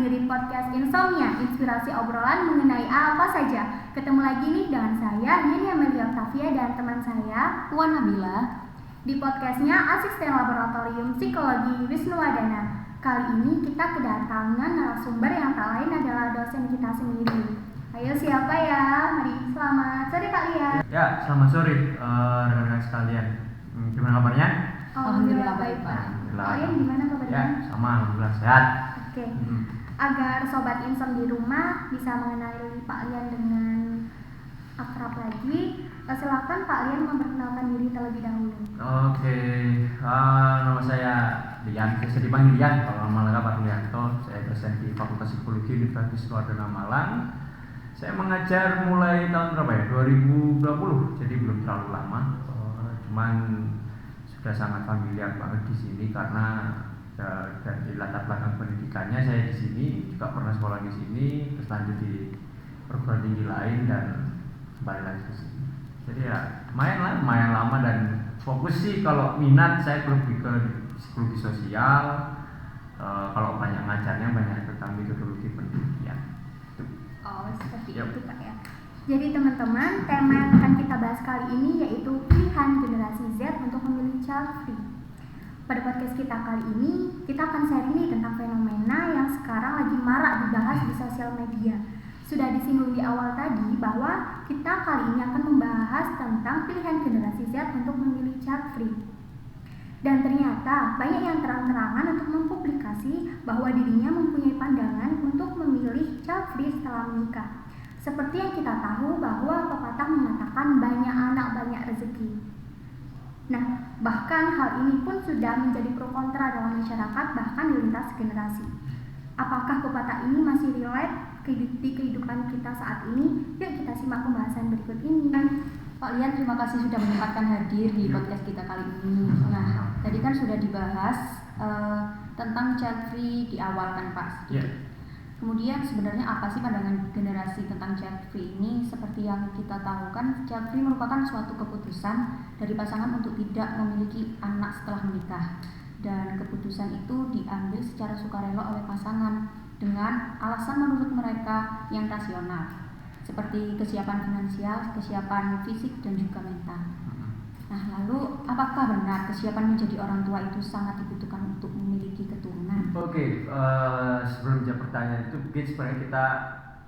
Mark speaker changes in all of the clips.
Speaker 1: dengerin podcast Insomnia, inspirasi obrolan mengenai apa saja. Ketemu lagi nih dengan saya, Yuni Amelia Octavia, dan teman saya,
Speaker 2: Puan Nabila.
Speaker 1: Di podcastnya Asisten Laboratorium Psikologi Wisnuwardana. Kali ini kita kedatangan narasumber yang tak lain adalah dosen kita sendiri. Ayo siapa ya? Mari, selamat sore kalian.
Speaker 3: Ya, selamat sore rekan-rekan sekalian. Gimana kabarnya?
Speaker 1: Alhamdulillah baik Pak. Kalian gimana kabarnya?
Speaker 3: Ya, sama, alhamdulillah sehat.
Speaker 1: Oke. Agar sobat Insom di rumah bisa mengenali Pak Lian dengan akrab lagi, silakan Pak Lian memperkenalkan diri terlebih dahulu.
Speaker 3: Oke, nama saya Lian, bisa dipanggil Lian. Kalau nama lengkap Pak Lianto, saya dosen di Fakultas Psikologi Universitas Wisnuwardana Malang. Saya mengajar mulai tahun berapa ya? 2020, jadi belum terlalu lama. Cuman sudah sangat familiar banget di sini karena dari latar belakang pendidikannya saya di sini juga pernah sekolah di sini, terus lanjut di perguruan tinggi lain dan kembali lagi ke sini. Jadi ya lumayan lama dan fokus sih kalau minat saya lebih ke psikologi sosial. Kalau banyak ngajarnya banyak tentang metodologi pendidikan.
Speaker 1: Oh, seperti itu Pak ya. Jadi teman-teman, tema yang akan kita bahas kali ini yaitu pilihan generasi Z untuk memilih child free. Pada podcast kita kali ini, kita akan sharing nih tentang fenomena yang sekarang lagi marak dibahas di sosial media. Sudah disinggung di awal tadi bahwa kita kali ini akan membahas tentang pilihan generasi Z untuk memilih child free. Dan ternyata banyak yang terang-terangan untuk mempublikasi bahwa dirinya mempunyai pandangan untuk memilih child free setelah menikah. Seperti yang kita tahu bahwa pepatah mengatakan banyak anak banyak rezeki. Nah, bahkan hal ini pun sudah menjadi pro kontra dalam masyarakat bahkan di lintas generasi. Apakah pepatah ini masih relate di kehidupan kita saat ini? Yuk kita simak pembahasan berikut ini.
Speaker 2: Pak Lian, terima kasih sudah menyempatkan hadir di podcast kita kali ini. Nah, tadi kan sudah dibahas tentang child free di awal kan Pak?
Speaker 3: Yeah.
Speaker 2: Kemudian sebenarnya apa sih pandangan generasi tentang child free ini? Seperti yang kita tahu kan, child free merupakan suatu keputusan dari pasangan untuk tidak memiliki anak setelah menikah. Dan keputusan itu diambil secara sukarela oleh pasangan dengan alasan menurut mereka yang rasional, seperti kesiapan finansial, kesiapan fisik, dan juga mental. Nah, lalu apakah benar kesiapan menjadi orang tua itu sangat dibutuhkan untuk memiliki keturunan?
Speaker 3: Oke, sebelum jawab pertanyaan itu mungkin sebenarnya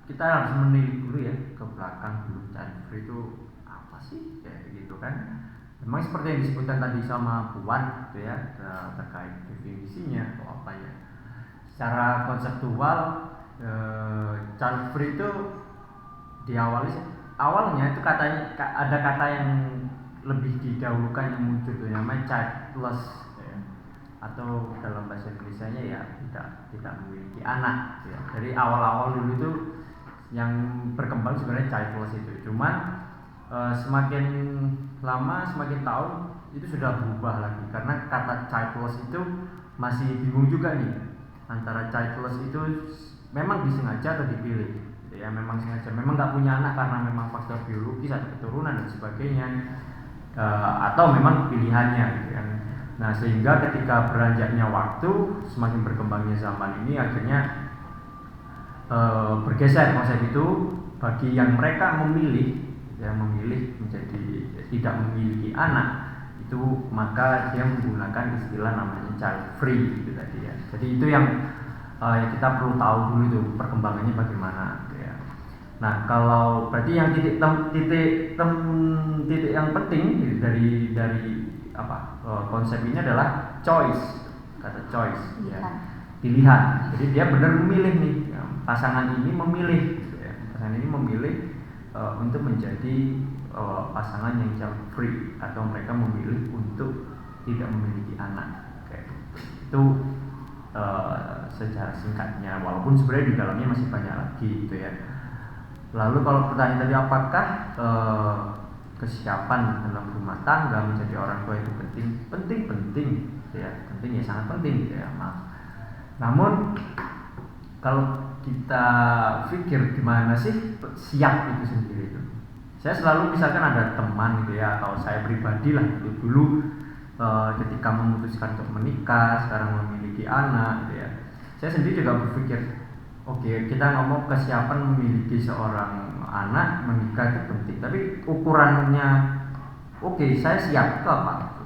Speaker 3: kita harus menilik dulu ya ke belakang dulu child free itu apa sih kayak gitu kan. Memang seperti yang disebutkan tadi sama Puan gitu ya, terkait definisinya atau apa ya. Secara konseptual child free itu awalnya itu katanya ada kata yang lebih didahulukan yang muncul itu namanya childless ya. Atau dalam bahasa Indonesianya ya tidak memiliki anak ya. Dari awal-awal dulu itu yang berkembang sebenarnya childless itu. Cuman semakin lama semakin tahun itu sudah berubah lagi karena kata childless itu masih bingung juga nih antara childless itu memang disengaja atau dipilih ya, memang sengaja memang nggak punya anak karena memang faktor biologis atau keturunan dan sebagainya, atau memang pilihannya gitu kan. Nah, sehingga ketika beranjaknya waktu semakin berkembangnya zaman ini akhirnya bergeser konsep itu bagi yang mereka memilih menjadi tidak memiliki anak itu, maka dia menggunakan istilah namanya child free gitu tadi ya. Jadi itu yang kita perlu tahu dulu itu perkembangannya bagaimana gitu ya. Nah, kalau berarti yang titik yang penting dari konsep ini adalah choice, kata choice ya, pilihan. Jadi dia benar memilih nih ya, pasangan ini memilih gitu ya. Pasangan ini memilih untuk menjadi pasangan yang child free atau mereka memilih untuk tidak memiliki anak kayak itu secara singkatnya, walaupun sebenarnya di dalamnya masih banyak lagi gitu ya. Lalu kalau pertanyaan tadi apakah kesiapan dalam rumah tangga menjadi orang tua itu penting ya, penting ya, sangat penting gitu ya, maaf. Namun kalau kita pikir gimana sih siap itu sendiri itu, saya selalu misalkan ada teman gitu ya, atau saya pribadi lah itu dulu ketika memutuskan untuk menikah, sekarang memiliki anak gitu ya, saya sendiri juga berpikir Oke, kita ngomong kesiapan memiliki seorang anak menikah itu penting, tapi ukurannya oke, saya siap ke apa?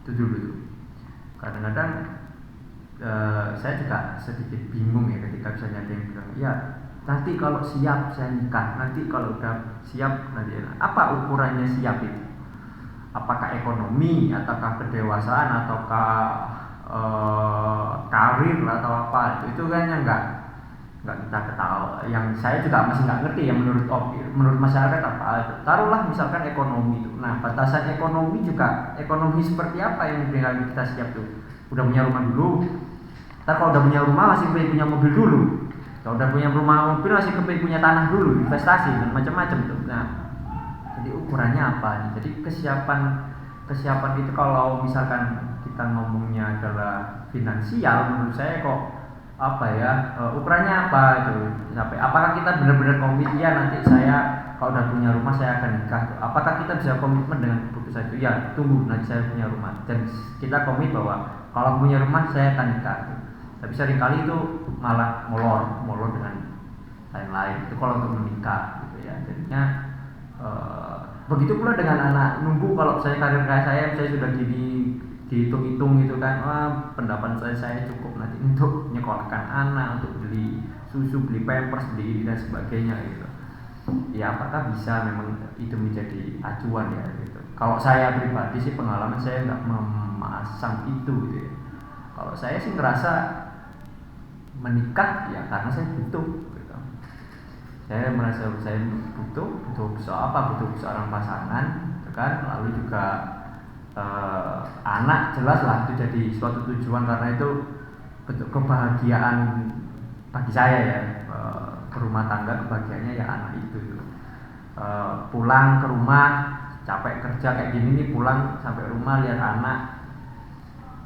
Speaker 3: Itu dulu tuh. Kadang-kadang saya juga sedikit bingung ya ketika misalnya ada yang bilang, ya nanti kalau siap saya nikah, nanti kalau udah siap nanti apa ukurannya siap itu? Apakah ekonomi, ataukah kedewasaan, ataukah karir atau apa? Itu kan yang nggak kita ketahui. Yang saya juga masih nggak ngerti ya menurut masyarakat apa. Taruhlah misalkan ekonomi itu. Nah batasan ekonomi juga ekonomi seperti apa yang dengan kita siap tuh? Udah punya rumah dulu. Ntar kalau udah punya rumah masih pengen punya mobil dulu. Kalau udah punya rumah mobil masih pengen punya tanah dulu, investasi dan macam-macam tuh. Nah jadi ukurannya apa nih? Jadi kesiapan itu kalau misalkan kita ngomongnya adalah finansial, menurut saya kok apa ya ukurannya apa itu sampai apakah kita benar-benar komit ya nanti saya kalau udah punya rumah saya akan nikah, apakah kita bisa komitmen dengan keputusan itu ya tunggu nanti saya punya rumah dan kita komit bahwa kalau punya rumah saya akan nikah, tapi seringkali itu malah molor dengan lain-lain itu kalau untuk menikah gitu ya. Jadinya begitu pula dengan anak, nunggu kalau saya karir saya sudah gini dihitung-hitung gitu kan, pendapatan saya cukup nanti untuk menyekolahkan anak, untuk beli susu, beli pampers, beli dan sebagainya gitu. Ya apakah bisa memang itu menjadi acuan ya gitu. Kalau saya pribadi sih pengalaman saya nggak memasang itu gitu ya. Kalau saya sih ngerasa menikah ya karena saya butuh gitu. Saya merasa saya butuh seorang pasangan gitu kan, lalu juga anak jelas lah itu jadi suatu tujuan karena itu bentuk kebahagiaan bagi saya ya, berumah tangga kebahagiaannya ya anak itu pulang ke rumah capek kerja kayak gini nih, pulang sampai rumah lihat anak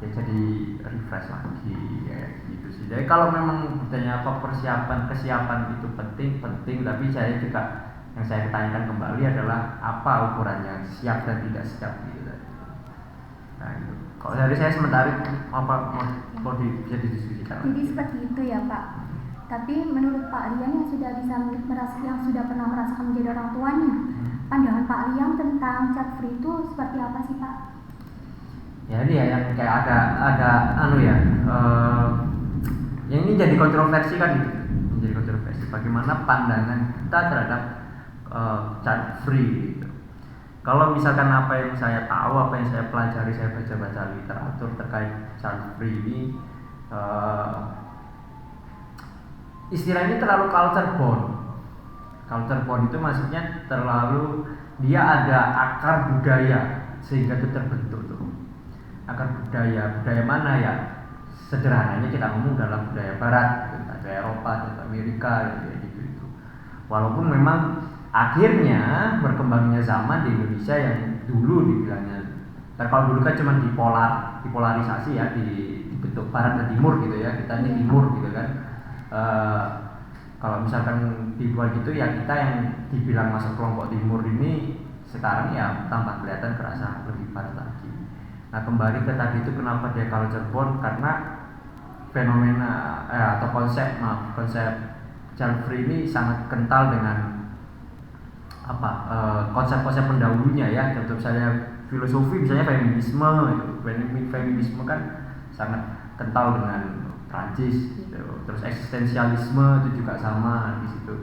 Speaker 3: ya jadi refresh lagi ya gitu sih. Jadi kalau memang bertanya apa kesiapan itu penting, tapi saya juga yang saya tanyakan kembali adalah apa ukurannya siap dan tidak siap gitu. Nah, gitu. Kalau dari saya sementara apa mau bisa didiskusikan.
Speaker 1: Jadi seperti itu ya Pak. Tapi menurut Pak Liang yang sudah pernah merasakan menjadi orang tuanya, pandangan Pak Liang tentang child free itu seperti apa sih Pak?
Speaker 3: Ya ini ya yang kayak agak yang ini jadi kontroversi kan gitu. Menjadi kontroversi. Bagaimana pandangan kita terhadap child free gitu. Kalau misalkan apa yang saya tahu, apa yang saya pelajari, saya baca-baca literatur terkait child free ini, istilah ini terlalu culture bound. Culture bound itu maksudnya terlalu dia ada akar budaya sehingga itu terbentuk tuh. Akar budaya mana ya? Sederhananya kita ngomong dalam budaya Barat, ada Eropa, ada Amerika, gitu. Walaupun memang akhirnya berkembangnya zaman di Indonesia yang dulu dibilangnya, kalau dulu kan cuma dipolarisasi ya, dibentuk Barat dan Timur gitu ya, kita ini Timur gitu kan. Kalau misalkan di luar gitu ya kita yang dibilang masuk kelompok Timur ini sekarang ya tampak kelihatan kerasa lebih Barat lagi. Nah kembali ke tadi itu kenapa dia culture bound, karena fenomena atau konsep child free ini sangat kental dengan konsep-konsep pendahulunya ya. Contoh misalnya filosofi misalnya feminisme kan sangat kental dengan Prancis gitu. Terus eksistensialisme itu juga sama di situ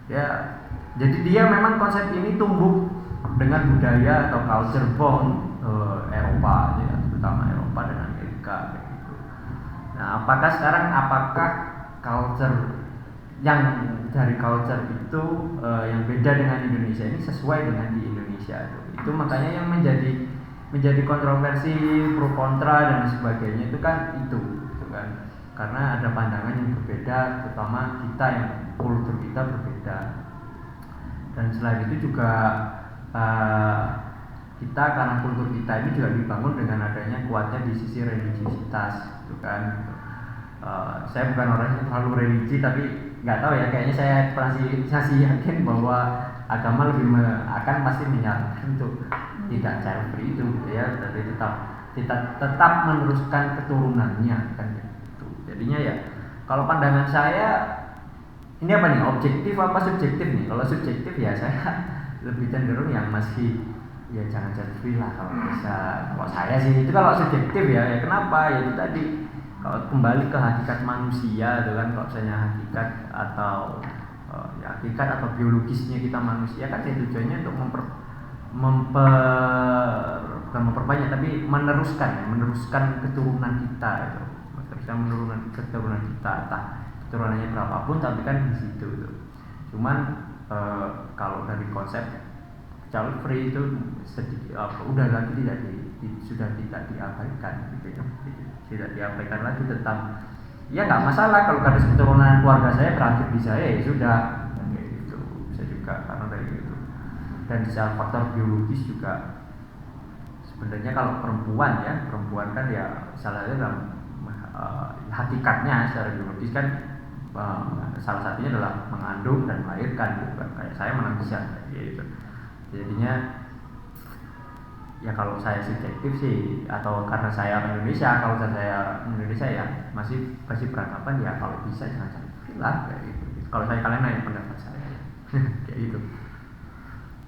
Speaker 3: ya. Jadi dia memang konsep ini tumbuh dengan budaya atau culture bound Eropa ya, terutama Eropa dan Amerika gitu. Nah apakah culture yang dari culture itu yang beda dengan Indonesia ini sesuai dengan di Indonesia itu makanya yang menjadi kontroversi pro kontra dan sebagainya itu kan karena ada pandangan yang berbeda, terutama kita yang kultur kita berbeda. Dan selain itu juga kita karena kultur kita ini juga dibangun dengan adanya kuatnya di sisi religiusitas gitu kan. Saya bukan orang yang terlalu religi, tapi nggak tahu ya, kayaknya saya masih yakin bahwa agama lebih akan pasti menyarankan untuk tidak child free itu ya, tapi tetap meneruskan keturunannya kan gitu. Jadinya ya kalau pandangan saya ini apa nih, objektif apa subjektif nih? Kalau subjektif ya saya lebih cenderung yang masih ya jangan child free lah kalau bisa. Kalau saya sih itu kalau subjektif ya kenapa? Ya itu tadi, kalau kembali ke hakikat manusia itu kan, kalau misalnya hakikat atau ya hakikat atau biologisnya kita manusia kan ya tujuannya untuk bukan memperbanyak tapi meneruskan keturunan kita itu. Kita menurunkan keturunan kita, entah keturunannya berapapun tapi kan di situ itu. Cuman kalau dari konsep child free itu udah lagi sudah tidak diabaikan gitu ya. Tidak diabaikan lagi tentang ya nggak masalah kalau garis keturunan keluarga saya berakhir di saya ya sudah kayak gitu, bisa juga karena kayak gitu. Dan secara faktor biologis juga sebenarnya kalau perempuan kan ya salah satu dalam hakikatnya secara biologis kan salah satunya adalah mengandung dan melahirkan gitu kan, kayak saya menangis gitu. Jadinya ya kalau saya subjektif sih, atau karena saya orang Indonesia, kalau saya Indonesia ya masih beranggapan ya kalau bisa jangan child free lah kayak gitu. Kalau saya, kalian nanya pendapat saya kayak gitu.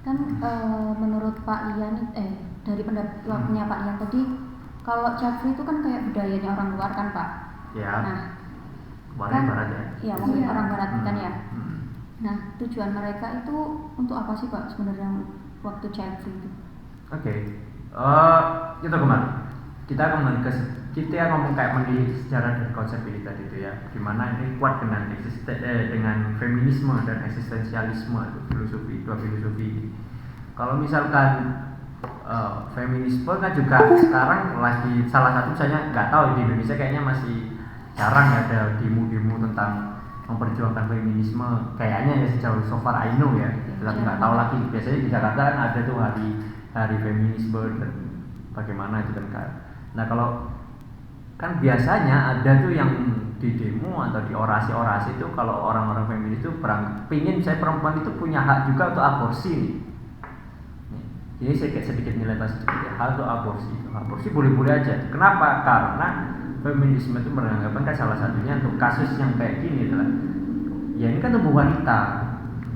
Speaker 2: Kan menurut Pak Ian dari pendapatnya Pak Ian tadi, kalau child free itu kan kayak budayanya orang luar kan Pak?
Speaker 3: Ya.
Speaker 2: Nah,
Speaker 3: kan, barat ya?
Speaker 2: Iya, mungkin orang barat kan ya. Nah, tujuan mereka itu untuk apa sih Pak sebenarnya waktu child free itu?
Speaker 3: Oke. Kita kembali ke kita ngomong kayak menilai sejarah dari konsep ini tadi itu ya, dimana ini kuat dengan feminisme dan eksistensialisme itu dua filosofi ini. Kalau misalkan feminisme kan juga sekarang lagi salah satu, misalnya nggak tahu di Indonesia kayaknya masih jarang ya ada demo-demo tentang memperjuangkan feminisme kayaknya ya, sejauh so far I know ya, tapi nggak tahu lagi. Biasanya di Jakarta kan ada tuh hari feminisme dan bagaimana itu kan. Nah kalau kan biasanya ada tuh yang di demo atau di orasi-orasi itu, kalau orang-orang feminis itu pingin saya perempuan itu punya hak juga untuk aborsi nih. Ini saya sedikit nilai sedikit ya, hal untuk aborsi boleh-boleh aja. Kenapa? Karena feminisme itu beranggapan kan salah satunya untuk kasus yang kayak gini adalah ya ini kan tubuh wanita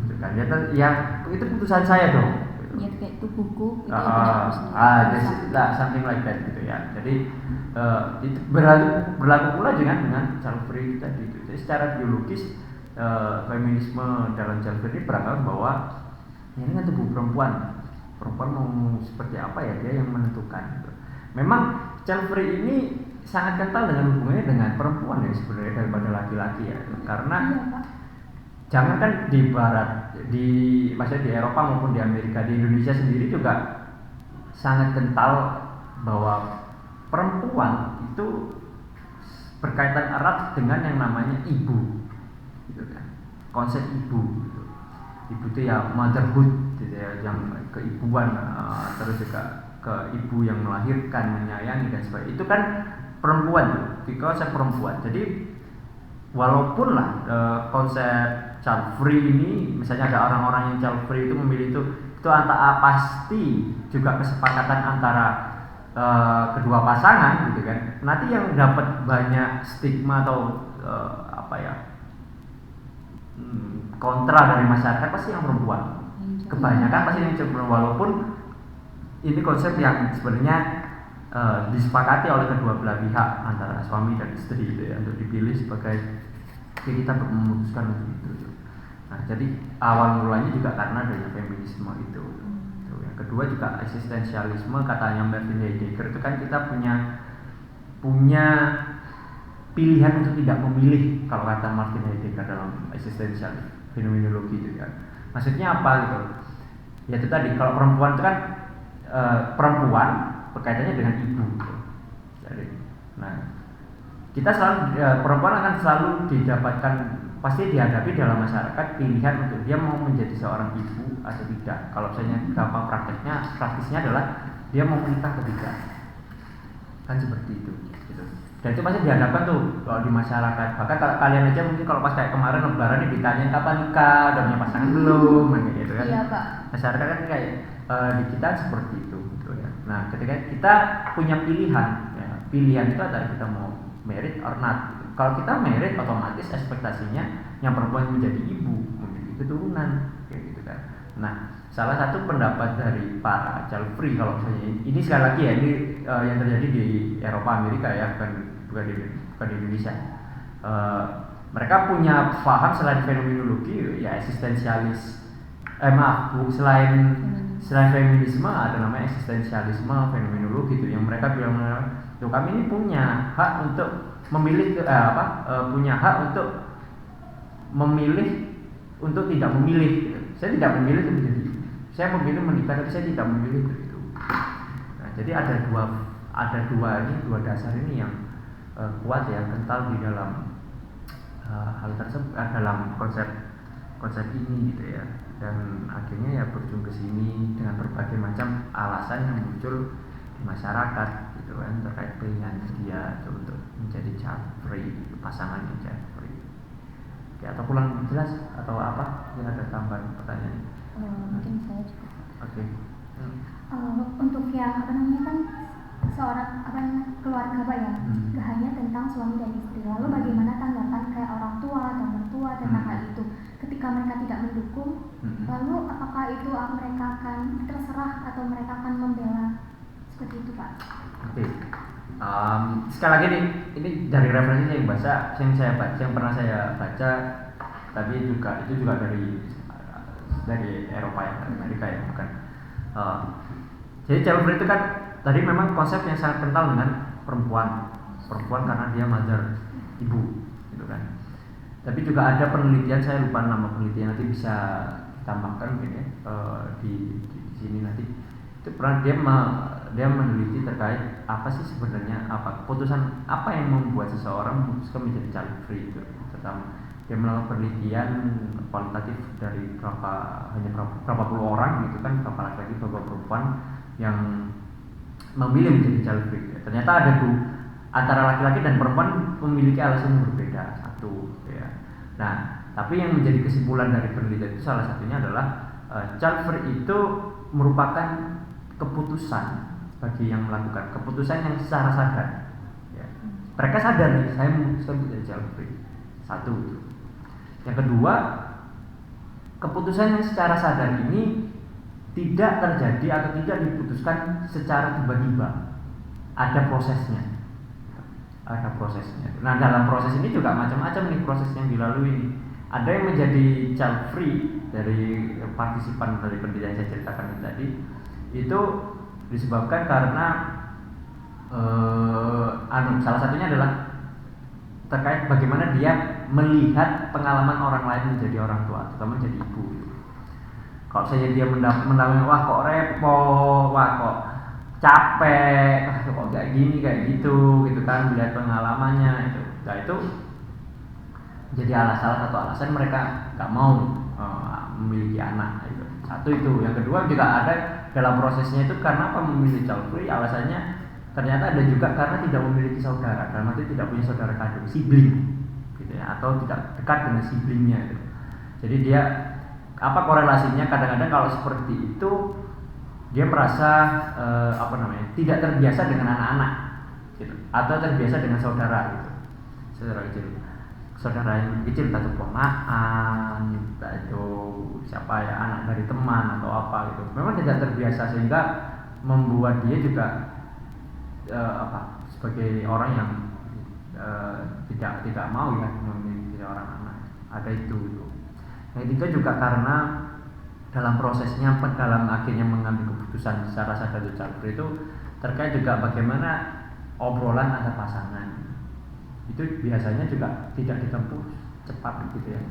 Speaker 3: gitu kan ya itu putusan saya dong gitu.
Speaker 2: Ya kayak itu buku itu
Speaker 3: something like that gitu ya. Jadi itu berlaku pula dengan child free tadi gitu. Jadi secara biologis feminisme dalam child free ini beranggapan bahwa ya ini kan tubuh perempuan mau seperti apa ya dia yang menentukan gitu. Memang child free ini sangat kental dengan hubungannya dengan perempuan ya sebenarnya daripada laki-laki ya, karena jangankan di barat, maksudnya di Eropa maupun di Amerika, di Indonesia sendiri juga sangat kental bahwa perempuan itu berkaitan erat dengan yang namanya ibu gitu kan, konsep ibu gitu. Ibu itu ya motherhood gitu ya, yang keibuan, terus juga ke ibu yang melahirkan, menyayangi dan sebagainya, itu kan perempuan tuh, konsep perempuan. Jadi walaupun lah konsep child free ini, misalnya ada orang-orang yang child free itu memilih itu pasti juga kesepakatan antara kedua pasangan gitu kan. Nanti yang dapat banyak stigma atau kontra dari masyarakat pasti yang perempuan. Kebanyakan pasti yang perempuan, walaupun ini konsep yang sebenarnya disepakati oleh kedua belah pihak antara suami dan istri gitu ya, untuk dipilih sebagai kita memutuskan untuk itu. Nah, jadi awal mulanya juga karena adanya feminisme itu. Yang kedua juga eksistensialisme, katanya Martin Heidegger itu kan kita punya pilihan untuk tidak memilih, kalau kata Martin Heidegger dalam eksistensial fenomenologi itu ya. Maksudnya apa gitu? Ya itu tadi, kalau perempuan itu kan perempuan berkaitannya dengan ibu. Jadi, nah kita selalu perempuan akan selalu pasti dihadapi dalam masyarakat pilihan untuk dia mau menjadi seorang ibu atau tidak. Kalau misalnya gampang praktisnya adalah dia mau menikah atau tidak, kan seperti itu. Gitu. Dan itu pasti dihadapkan tuh kalau di masyarakat. Bahkan kalian aja mungkin kalau pas kayak kemarin lebaran nih ditanya kapan nikah, udah punya pasangan belum, gitu kan.
Speaker 2: Iya Pak.
Speaker 3: Masyarakat kan kayak di kita seperti itu. Nah, ketika kita punya pilihan, pilihan itu adalah kita mau married or not. Kalau kita married, otomatis ekspektasinya yang perempuan menjadi ibu, memiliki keturunan, kayak gitu kan. Nah, salah satu pendapat dari para child free, kalau misalnya ini sekali lagi ya, ini yang terjadi di Eropa, Amerika ya, bukan di Indonesia. Mereka punya paham selain fenomenologi ya eksistensialis, selain feminisme ada namanya eksistensialisme fenomenologi itu, yang mereka bilang tuh kami ini punya hak untuk memilih punya hak untuk memilih untuk tidak memilih gitu. Saya tidak memilih untuk menjadi ibu, saya memilih menikah tapi saya tidak memilih itu. Nah, jadi ada dua dasar ini yang kuat ya, kental di dalam hal tersebut, dalam konsep ini gitu ya. Dan akhirnya ya berujung ke sini dengan berbagai macam alasan yang muncul di masyarakat gitu kan, terkait pilihan dia untuk menjadi child free, pasangan yang child free. Oke, atau kurang jelas atau apa? Yang ada tambahan pertanyaan?
Speaker 2: Mungkin saya juga.
Speaker 3: Oke.
Speaker 1: Untuk yang kan seorang keluarga ya, gak hanya tentang suami dan istri. Lalu bagaimana tanggapan kayak orang tua atau mertua tentang hal itu? Ketika mereka tidak mendukung, lalu apakah itu mereka akan terserah atau mereka akan membela? Seperti itu, Pak.
Speaker 3: Oke. Sekali lagi nih, ini dari referensi yang pernah saya baca, tapi itu juga dari Eropa ya, dari Amerika ya, bukan. Jadi child free itu kan tadi memang konsep yang sangat kental dengan perempuan karena dia mother, ibu, gitu kan. Tapi juga ada penelitian, saya lupa nama penelitian, nanti bisa ditambahkan mungkin ya di sini nanti. Itu pernah dia meneliti terkait apa sih sebenarnya keputusan apa yang membuat seseorang memutuskan menjadi child free itu. Terutama dia melakukan penelitian kualitatif dari berapa puluh orang gitu kan, berapa laki-laki berapa perempuan yang memilih menjadi child free. Ternyata ada antara laki-laki dan perempuan memiliki alasan yang berbeda satu ya. Nah, tapi yang menjadi kesimpulan dari penelitian itu salah satunya adalah child free itu merupakan keputusan bagi yang melakukan, keputusan yang secara sadar ya. Mereka sadar nih, saya memutuskan menjadi child free. Satu itu. Yang kedua, keputusan yang secara sadar ini tidak terjadi atau tidak diputuskan secara tiba-tiba. Ada prosesnya. Nah, dalam proses ini juga macam-macam nih proses yang dilalui. Ada yang menjadi child free dari partisipan dari penelitian yang saya ceritakan tadi, itu disebabkan karena salah satunya adalah terkait bagaimana dia melihat pengalaman orang lain menjadi orang tua, terutama menjadi ibu. Kalau saya dia mendampingi, wah kok repot, wah kok capek, kok kayak gini kayak gitu kan, melihat pengalamannya itu. Nah, itu jadi salah satu alasan mereka nggak mau memiliki anak itu. Satu itu. Yang kedua juga ada dalam prosesnya itu karena apa memilih child free, alasannya ternyata ada juga karena tidak memiliki saudara, karena itu tidak punya saudara kandung, sibling gitu ya, atau tidak dekat dengan siblingnya gitu. Jadi dia korelasinya kadang-kadang kalau seperti itu dia merasa tidak terbiasa dengan anak-anak gitu, atau terbiasa dengan saudara gitu, saudara yang kecil, entah itu ponakan, entah itu siapa ya, anak dari teman atau apa gitu, memang tidak terbiasa sehingga membuat dia juga sebagai orang yang tidak mau ya memiliki orang anak. Ada itu. Yang ketiga juga karena dalam prosesnya, dalam akhirnya mengambil keputusan secara sadar atau child free itu terkait juga bagaimana obrolan antar pasangan. Itu biasanya juga tidak ditempuh cepat gitu ya.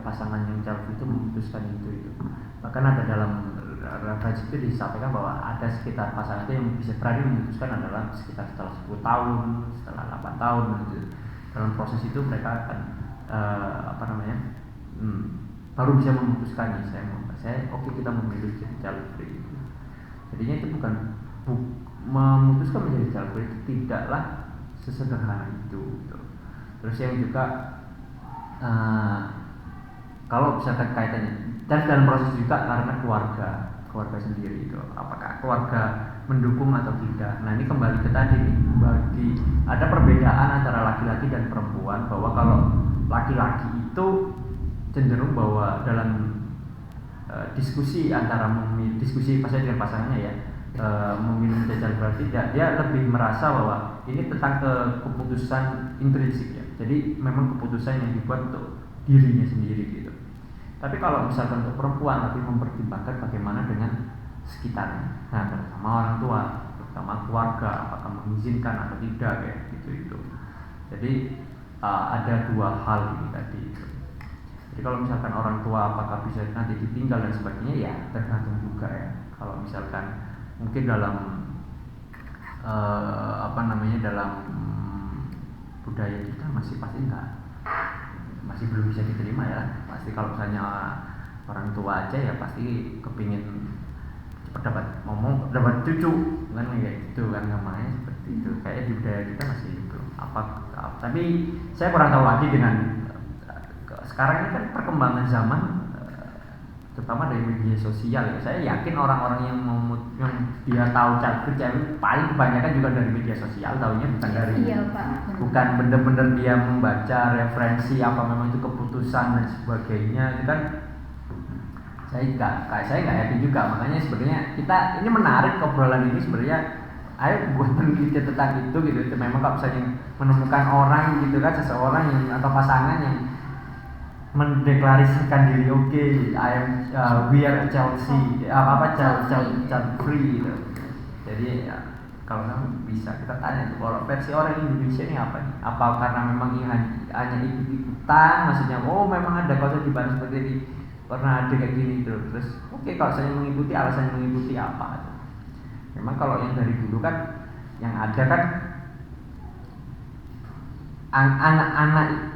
Speaker 3: Pasangan yang child free itu memutuskan itu. Bahkan ada dalam referensi itu disampaikan bahwa ada sekitar pasangan itu yang bisa berani memutuskan adalah sekitar setelah 10 tahun, setelah 8 tahun gitu. Dalam proses itu mereka akan baru bisa memutuskan nih, saya kita memilih jadi child free. Jadinya itu bukan memutuskan menjadi child free itu tidaklah sesederhana itu gitu. Terus yang juga kalau misalkan kaitannya dan dalam proses juga karena keluarga sendiri itu, apakah keluarga mendukung atau tidak. Nah, ini kembali ke tadi nih, ada perbedaan antara laki-laki dan perempuan, bahwa kalau laki-laki itu cenderung bahwa dalam diskusi antara diskusi dengan pasangannya ya, memilih menjajal berarti dia lebih merasa bahwa ini tentang keputusan intrinsik ya. Jadi memang keputusan yang dibuat untuk dirinya sendiri gitu. Tapi kalau misalkan untuk perempuan lebih mempertimbangkan bagaimana dengan sekitarnya, nah terutama orang tua, terutama keluarga, apakah mengizinkan atau tidak kayak gitu. Jadi ada dua hal ini tadi. Jadi kalau misalkan orang tua apakah bisa nanti ditinggal dan sebagainya ya tergantung juga ya. Kalau misalkan mungkin dalam dalam budaya kita masih pasti masih belum bisa diterima ya. Pasti kalau misalnya orang tua aja ya pasti kepingin cepat dapat cucu kan kayak gitu kan, namanya seperti itu. Kayak di budaya kita masih belum tapi saya kurang tahu lagi dengan sekarang ini kan perkembangan zaman, terutama dari media sosial ya. Saya yakin orang-orang yang dia tahu cewek paling kebanyakan juga dari media sosial, tahunya bukan dari bukan bener-bener dia membaca referensi apa memang itu keputusan dan sebagainya. Itu kan saya nggak yakin juga. Makanya sebenarnya kita ini menarik obrolan ini sebenarnya. Ayo buat penelitian tentang itu gitu. Memang kalau misalnya menemukan orang gitu kan, seseorang yang atau pasangan yang mendeklarasikan diri we are Chelsea child free gitu. Jadi ya, kalau kamu bisa kita tanya tuh, kalau versi orang Indonesia ini apa nih? Apa karena memang ini hanya ikut-ikutan, maksudnya memang ada konsep di Bandung seperti ini, pernah ada kayak gini terus oke, kalau saya mengikuti, alasan mengikuti apa? Memang kalau yang dari dulu kan yang ada kan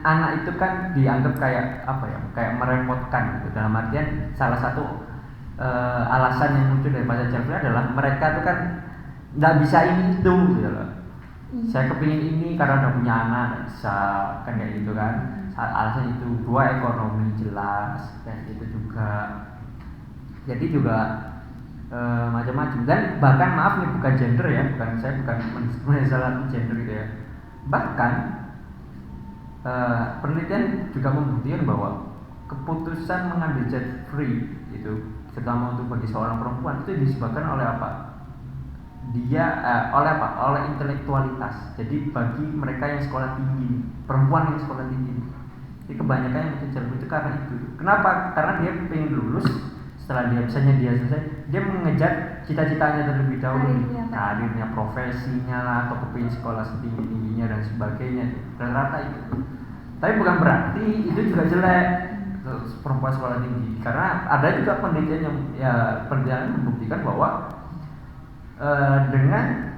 Speaker 3: anak itu kan dianggap kayak apa ya, kayak merepotkan gitu. Dalam artian salah satu alasan yang muncul dari pasal Jeffrey adalah mereka itu kan nggak bisa ini itu gitu loh. Saya kepingin ini karena udah punya anak, nggak bisa kan kayak gitu kan. Alasan itu, dua, ekonomi jelas dan itu juga. Jadi juga macam-macam. Dan bahkan maaf nih, bukan gender ya, saya bukan menyesalkan gender gitu ya. Bahkan penelitian juga membuktikan bahwa keputusan mengambil jet free itu, terutama untuk bagi seorang perempuan, itu disebabkan oleh apa? Oleh intelektualitas. Jadi bagi mereka yang sekolah tinggi, perempuan yang sekolah tinggi, jadi kebanyakan yang mengejar itu karena itu. Kenapa? Karena dia pengen lulus, setelah dia selesai, dia mengejar cita-citanya terlebih dahulu, karirnya, profesinya lah, atau kepingin sekolah setinggi-tingginya dan sebagainya. Rata-rata itu. Tapi bukan berarti itu juga jelek perempuan sekolah tinggi, karena ada juga penelitian membuktikan bahwa dengan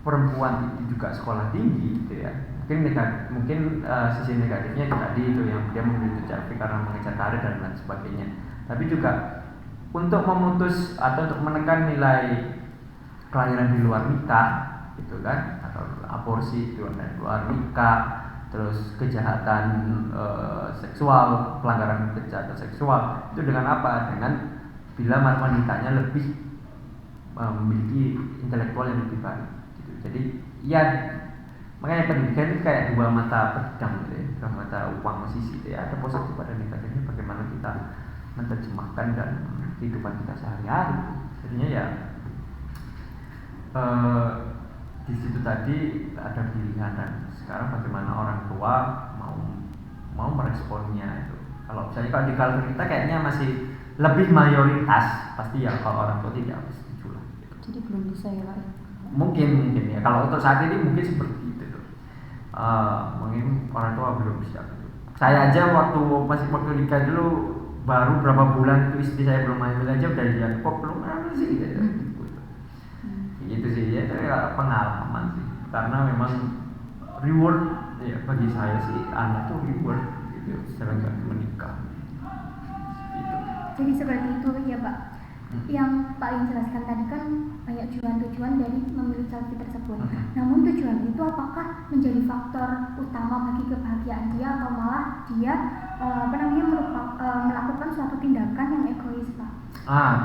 Speaker 3: perempuan itu juga sekolah tinggi gitu ya, mungkin sisi negatifnya tadi itu yang dia memilih Jeffrey karena mengejar karir dan lain sebagainya. Tapi juga untuk memutus atau untuk menekan nilai kelahiran di luar nikah gitu kan, atau aborsi di luar nikah, terus kejahatan seksual, pelanggaran kejahatan seksual, itu dengan apa? Dengan bila wanitanya lebih memiliki intelektual yang lebih baik gitu. Jadi ya makanya pendidikan itu kayak dua mata pedang gitu ya, dua mata uang sisi gitu ya. Ada positif ada negatifnya, bagaimana kita menerjemahkan dan kehidupan kita sehari-hari. Jadinya ya di situ tadi ada pilihan, dan sekarang bagaimana orang tua mau meresponnya itu. Kalau di culture kita kayaknya masih lebih mayoritas pasti ya kalau orang tua tidak setuju lah.
Speaker 2: Jadi belum bisa ya Pak?
Speaker 3: Mungkin ya, kalau untuk saat ini mungkin seperti itu. Mungkin orang tua belum siap. Saya aja waktu nikah dulu baru berapa bulan itu istri saya belum hamil aja udah lihat kok belum hamil sih gitu. Itu sih ya, pengalaman sih, karena memang reward ya bagi saya sih anak tuh reward gitu setelah menikah gitu.
Speaker 1: Jadi seperti itu ya Pak. Yang paling jelaskan tadi kan banyak tujuan dari memilih selfie tersebut. Namun tujuan itu apakah menjadi faktor utama bagi kebahagiaan dia, atau malah dia melakukan suatu tindakan yang egois Pak?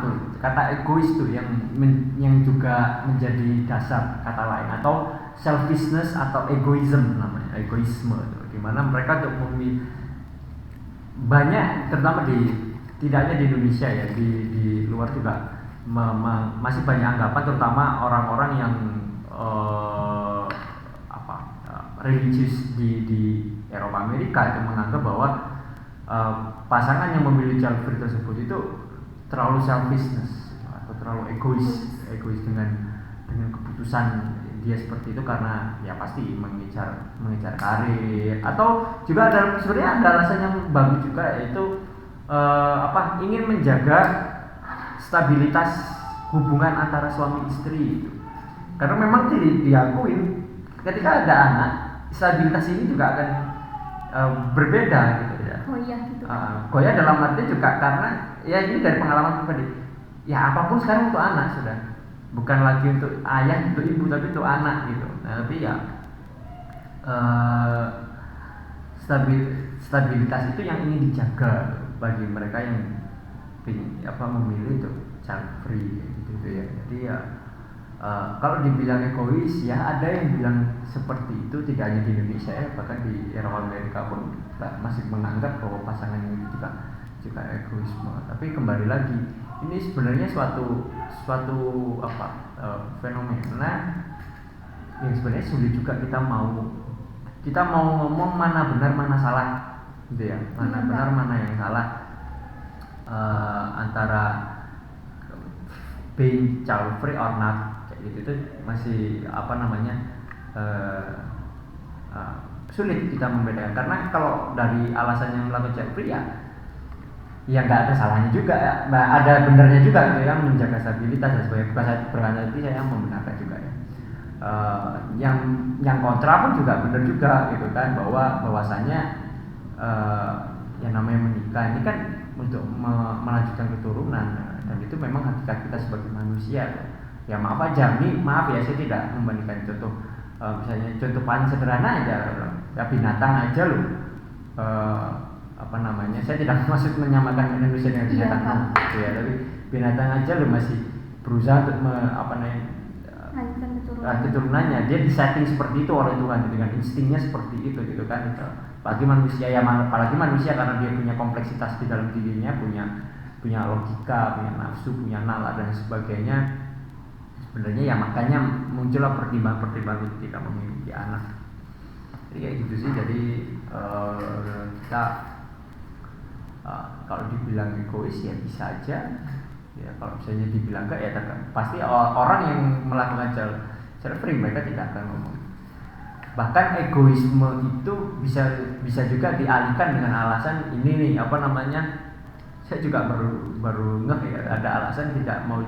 Speaker 3: Tuh kata egois tuh yang juga menjadi dasar kata lain, atau selfishness atau egoism namanya, egoisme tuh. Dimana mereka untuk banyak, terutama tidak hanya di Indonesia ya, di luar juga masih banyak anggapan, terutama orang-orang yang religius di Eropa Amerika itu menganggap bahwa pasangan yang memilih child free tersebut itu terlalu selfishness atau terlalu egois dengan keputusan dia seperti itu, karena ya pasti mengejar karir, atau juga sebenarnya ada alasan yang bagus juga, yaitu ingin menjaga stabilitas hubungan antara suami istri. Karena memang diakuin ketika ada anak, stabilitas ini juga akan berbeda gitu ya.
Speaker 1: Goyah gitu.
Speaker 3: Goyah dalam arti juga karena ya ini dari pengalaman pribadi. Ya apapun sekarang untuk anak sudah, bukan lagi untuk ayah, untuk ibu, tapi untuk anak gitu. Nah, tapi ya stabilitas itu yang ingin dijaga bagi mereka yang memilih untuk child free gitu ya. Jadi ya kalau dibilang egois, ya ada yang bilang seperti itu, tidak hanya di Indonesia ya, bahkan di Eropa Amerika pun masih menganggap bahwa pasangan ini juga egoisme. Tapi kembali lagi, ini sebenarnya suatu fenomena yang sebenarnya sulit juga kita mau ngomong mana benar mana salah gitu ya, mana benar mana yang salah antara being child free or not. Itu masih sulit kita membedakan, karena kalau dari alasan yang melakukan child free ya nggak ada salahnya juga ya, ada benarnya juga gitu ya, menjaga stabilitas dan sebagainya. Bukan saya berkata itu, saya membenarkan juga ya. Yang kontra pun juga benar juga gitu kan, bahwasanya yang namanya menikah ini kan untuk melanjutkan keturunan, dan itu memang hakikat kita sebagai manusia. Ya maaf ya, saya tidak membandingkan contoh, misalnya contoh paling sederhana aja, ya binatang aja loh, saya tidak maksud menyamakan manusia dengan binatang gitu ya, tapi binatang aja loh masih berusaha untuk keturunannya, dia disetting seperti itu oleh Tuhan dengan instingnya seperti itu gitu kan. Apalagi manusia karena dia punya kompleksitas di dalam dirinya, punya logika, punya nafsu, punya nalar dan sebagainya. Sebenarnya ya makanya muncullah pertimbangan ketika memiliki anak. Jadi kayak gitu sih. Jadi kita kalau dibilang egois ya bisa aja. Ya kalau misalnya dibilang enggak ya pasti orang yang melakukan child free mereka tidak akan ngomong. Bahkan egoisme itu bisa juga dialihkan dengan alasan ini nih saya juga baru ngeh ya, ada alasan tidak mau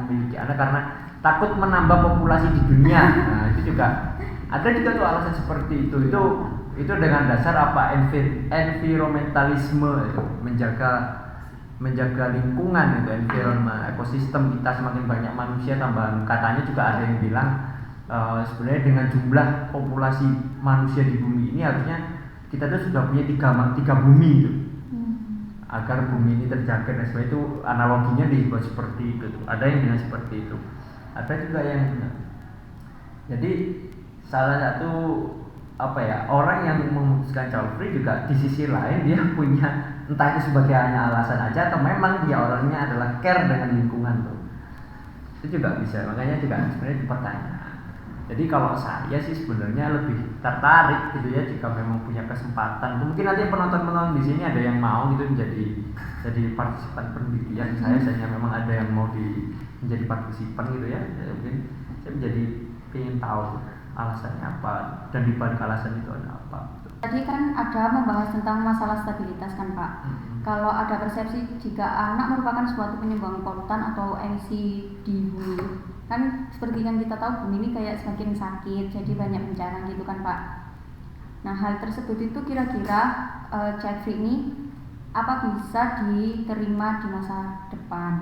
Speaker 3: memiliki anak karena takut menambah populasi di dunia. Nah itu juga ada juga tuh alasan seperti itu dengan dasar environmentalisme itu, menjaga lingkungan itu, environment, ekosistem kita. Semakin banyak manusia, tambahan katanya juga ada yang bilang sebenarnya dengan jumlah populasi manusia di bumi ini harusnya kita tuh sudah punya tiga bumi gitu. Agar bumi ini terjaga dan sebagainya, itu analoginya dibuat seperti itu. Ada yang bilang seperti itu, ada juga yang jadi salah satu orang yang memutuskan child free juga di sisi lain dia punya, entah itu sebagai hanya alasan aja atau memang dia orangnya adalah care dengan lingkungan tuh, itu juga bisa. Makanya juga sebenarnya dipertanyakan. Jadi kalau saya sih sebenarnya lebih tertarik gitu ya, jika memang punya kesempatan. Mungkin nanti penonton di sini ada yang mau gitu jadi partisipan penelitian saya memang ada yang mau menjadi partisipan gitu ya. Mungkin saya ingin tahu alasannya apa dan dibalik alasan itu ada apa.
Speaker 2: Tadi kan ada membahas tentang masalah stabilitas kan Pak. Kalau ada persepsi jika anak merupakan suatu penyumbang polutan atau emisi di bumi, kan seperti yang kita tahu bumi ini kayak semakin sakit, jadi banyak bencana gitu kan Pak. Nah hal tersebut itu kira-kira child free ini apa bisa diterima di masa depan?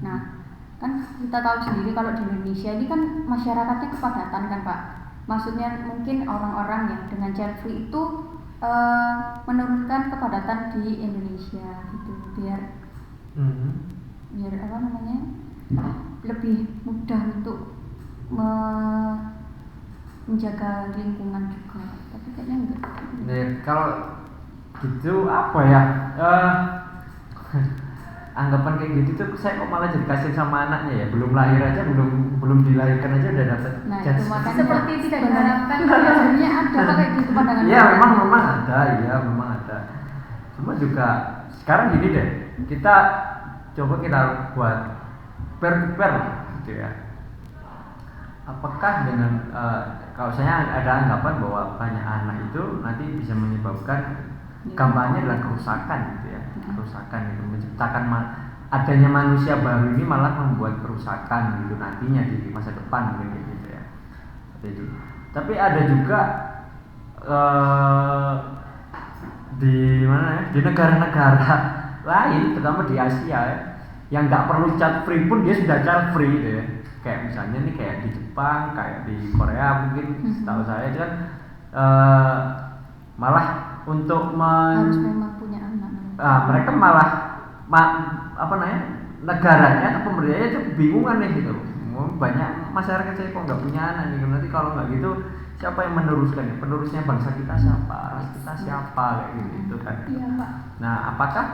Speaker 2: Nah kan kita tahu sendiri kalau di Indonesia ini kan masyarakatnya kepadatan kan Pak. Maksudnya mungkin orang-orang yang dengan child free itu menurunkan kepadatan di Indonesia gitu, biar lebih mudah untuk menjaga lingkungan juga. Tapi kayaknya enggak.
Speaker 3: Kalau gitu apa ya, anggapan kayak gitu tuh saya kok malah jadi kasihan sama anaknya ya, belum lahir aja, belum dilahirkan aja udah dapat
Speaker 2: Nah,
Speaker 3: judge.
Speaker 2: itu makanya
Speaker 1: Seperti tidak diharapkan.
Speaker 2: biasanya ada kok kayak gitu pandangan.
Speaker 3: Iya memang ada, ya memang ada. Cuma juga sekarang gini deh, kita coba kita buat per gitu ya. Apakah dengan kalau saya ada anggapan bahwa banyak anak itu nanti bisa menyebabkan gampangnya adalah kerusakan gitu ya, kerusakan itu menciptakan adanya manusia baru ini malah membuat kerusakan gitu nantinya di masa depan gitu ya. Jadi, tapi ada juga di mana ya, di negara-negara lain, terutama di Asia ya, yang nggak perlu child free pun dia sudah child free gitu ya. Kayak misalnya nih kayak di Jepang, kayak di Korea mungkin setahu saya itu kan malah untuk
Speaker 2: harus memang punya anak.
Speaker 3: mereka malah negaranya atau pemerintahnya itu bingungan nih gitu. Banyak masyarakat saya kok nggak punya anak nih, nanti kalau nggak gitu siapa yang meneruskan ya? Penerusnya bangsa kita siapa, ras kita siapa kayak gitu kan.
Speaker 1: Iya Pak.
Speaker 3: Nah apakah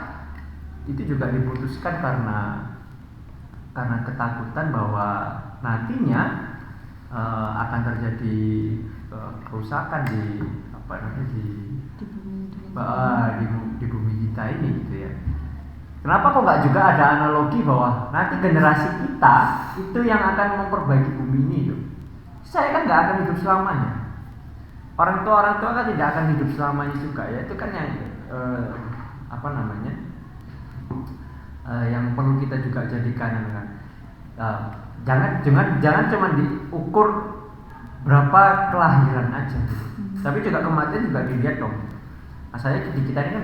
Speaker 3: itu juga diputuskan karena ketakutan bahwa nantinya akan terjadi kerusakan di di bumi kita ini gitu ya. Kenapa kok nggak juga ada analogi bahwa nanti generasi kita itu yang akan memperbaiki bumi ini loh. Saya kan nggak akan hidup selamanya. Orang tua kan tidak akan hidup selamanya juga ya. Itu kan yang yang perlu kita juga jadikan kan. Jangan cuma diukur berapa kelahiran aja gitu. Tapi juga kematian juga dilihat dong. Saya di kita ini kan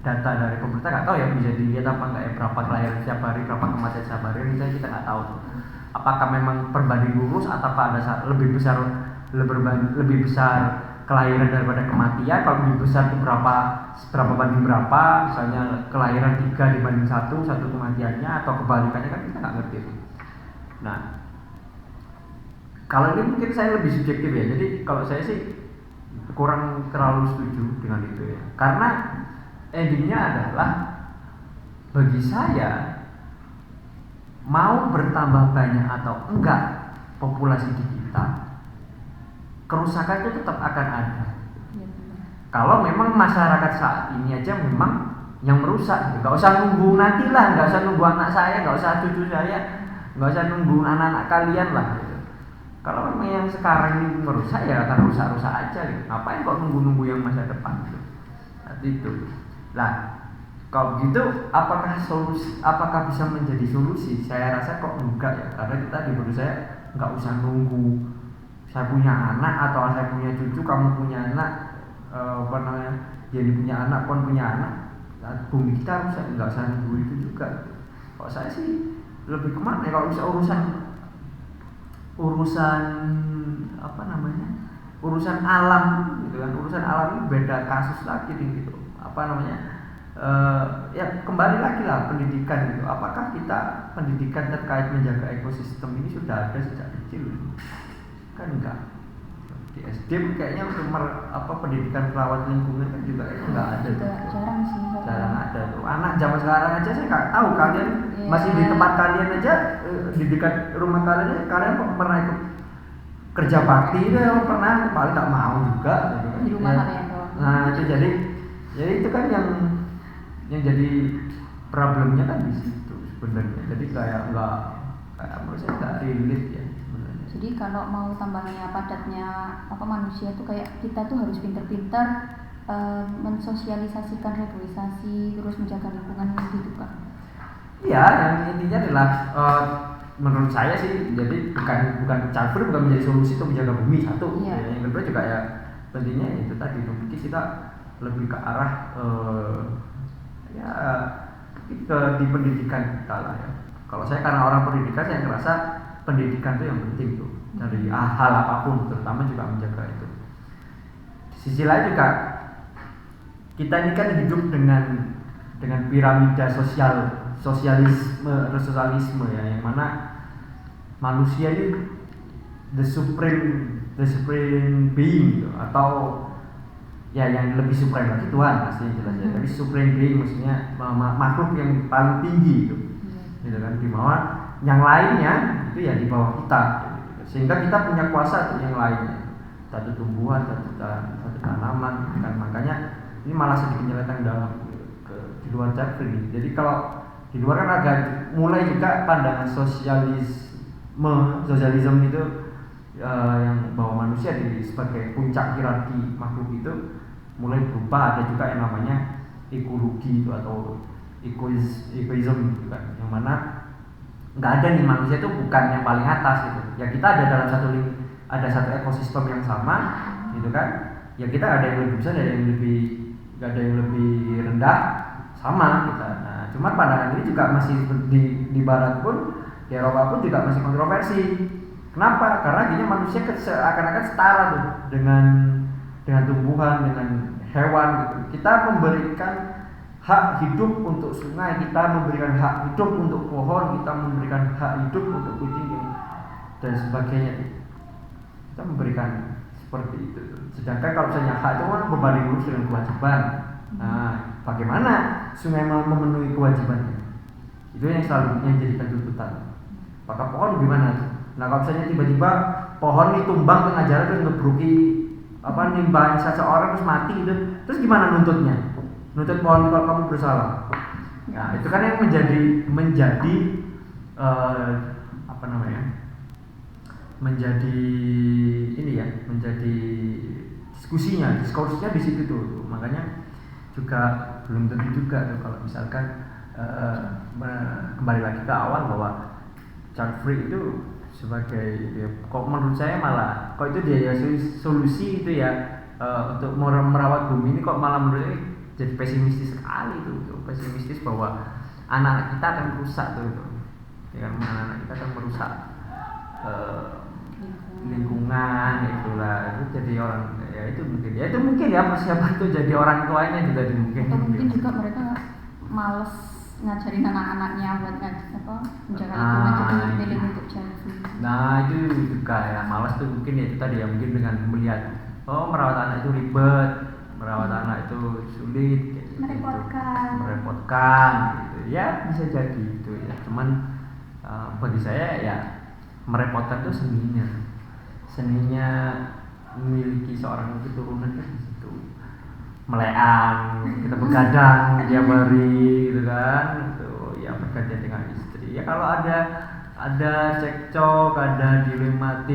Speaker 3: data dari pemerintah, nggak tahu ya bisa dilihat apa nggak ya, berapa kelahiran setiap hari, berapa kematian setiap hari, misalnya kita nggak tahu tuh. Apakah memang perbanding lurus atau ada lebih besar kelahiran daripada kematian? Kalau lebih besar itu berapa banding berapa? Misalnya kelahiran 3 dibanding 1 kematiannya, atau kebalikannya, kan kita nggak ngerti. Nah, kalau ini mungkin saya lebih subjektif ya. Jadi kalau saya sih kurang terlalu setuju dengan itu ya. Karena endingnya adalah bagi saya mau bertambah banyak atau enggak populasi di kita, kerusakan itu tetap akan ada. Kalau memang masyarakat saat ini aja memang yang merusak, nggak usah nunggu nanti lah, nggak usah nunggu anak saya, nggak usah cucu saya, nggak usah nunggu anak-anak kalian lah. Gitu. Kalau memang yang sekarang ini merusak ya akan rusak-rusak aja. Gitu. Ngapain kok nunggu-nunggu yang masa depan gitu. Itu. Lah, kalau gitu apakah bisa menjadi solusi? Saya rasa kok enggak ya, karena kita menurut saya nggak usah nunggu saya punya anak atau saya punya cucu, kamu punya anak, jadi punya anak, kon punya anak, bumi kita rusak, nggak usah nunggu itu juga. Kalau saya sih lebih kemana? Kalau urusan alam gitu kan, urusan alam ini beda kasus lagi gitu. Ya kembali lagi lah pendidikan gitu. Apakah kita pendidikan terkait menjaga ekosistem ini sudah ada sejak kecil? Kan enggak. Di SD kayaknya untuk pendidikan perawat lingkungan kan juga enggak ada.
Speaker 2: Jarang sih.
Speaker 3: Jarang ada tuh. Anak zaman sekarang aja saya nggak tahu, kalian masih di tempat kalian aja, di dekat rumah kalian pernah ikut kerja bakti itu pernah, paling tak mau juga gitu kan.
Speaker 2: Di rumah kalian doang.
Speaker 3: Nah itu jadi itu kan yang jadi problemnya kan di situ sebenarnya. Jadi kayak menurut saya nggak relate ya sebenarnya.
Speaker 2: Jadi kalau mau tambahnya padatnya manusia tuh kayak kita tuh harus pinter-pinter mensosialisasikan reboisasi, terus menjaga lingkungan gitu kan.
Speaker 3: Iya, yang intinya adalah menurut saya sih, jadi bukan campur, bukan menjadi solusi untuk menjaga bumi satu.
Speaker 2: Iya.
Speaker 3: Yang kedua juga ya pentingnya itu tadi, mungkin kita lebih ke arah di pendidikan kita lah ya. Kalau saya karena orang pendidikan, saya ngerasa pendidikan itu yang penting tuh dari hal apapun, terutama juga menjaga itu. Di sisi lain juga kita ini kan hidup dengan piramida sosialisme ya, yang mana manusia ini the supreme being gitu, atau ya yang lebih supreme lagi Tuhan pasti jelas ya, tapi supreme being maksudnya makhluk yang paling tinggi itu, gitu kan, di bawah yang lainnya itu ya di bawah kita, sehingga kita punya kuasa untuk yang lainnya, satu tumbuhan, satu tanaman, kan makanya ini malah sedikit nyeletak dalam di luar Jeffrey. Jadi kalau di luar kan agak mulai juga pandangan sosialisme itu yang bahwa manusia sebagai puncak hierarki makhluk itu mulai berubah. Ada juga yang namanya ekologi itu atau egoism gitu kan, yang mana nggak ada nih manusia itu bukan yang paling atas gitu. Ya kita ada dalam satu ekosistem yang sama gitu kan. Ya kita ada yang lebih besar, ada yang lebih rendah sama kita. Nah, cuman pandangan ini juga masih di barat pun, di Eropa pun juga masih kontroversi. Kenapa? Karena akhirnya manusia seakan-akan setara tuh dengan tumbuhan, dengan hewan gitu. Kita memberikan hak hidup untuk sungai, kita memberikan hak hidup untuk pohon, kita memberikan hak hidup untuk kucing dan sebagainya. Kita memberikan seperti itu. Sedangkan kalau misalnya hak itu kan berbanding lurus dengan kewajiban. Nah, bagaimana sungai memenuhi kewajibannya? Itu yang selalu menjadikan tuntutan. Maka pohon gimana? Nah, kalau misalnya tiba-tiba pohon ditumbang tengah jalan terus ngebruki nimbahin seseorang terus mati itu, terus gimana nuntutnya? Nuntut pohon kalau kamu bersalah. Nah, itu kan yang menjadi menjadi diskursinya di situ tuh. Makanya juga belum tentu juga tuh kalau misalkan kembali lagi ke awal bahwa child free itu sebagai ya, kok menurut saya malah kok itu dia solusi itu ya untuk merawat bumi ini kok malah menurut saya jadi pesimistis sekali tuh, pesimistis bahwa anak-anak kita akan merusak tuh, ya kan, anak-anak kita akan merusak lingkungan itulah, itu jadi orang itu mungkin persiapan tuh jadi orang tuanya juga mungkin.
Speaker 2: Atau mungkin juga mereka males ngajarin anak-anaknya buat menjaga lingkungan, jadi milih untuk child free.
Speaker 3: Nah itu juga ya malas tuh mungkin ya itu tadi ya, mungkin dengan melihat merawat anak itu ribet, merawat anak itu sulit, merepotkan gitu ya, bisa jadi itu ya. Cuman bagi saya ya merepotkan tuh seninya memiliki seorang keturunan kan di situ, meleang, kita begadang tiap hari gitu kan, itu ya bergantian dengan istri. Ya kalau ada cekcok, ada dilema,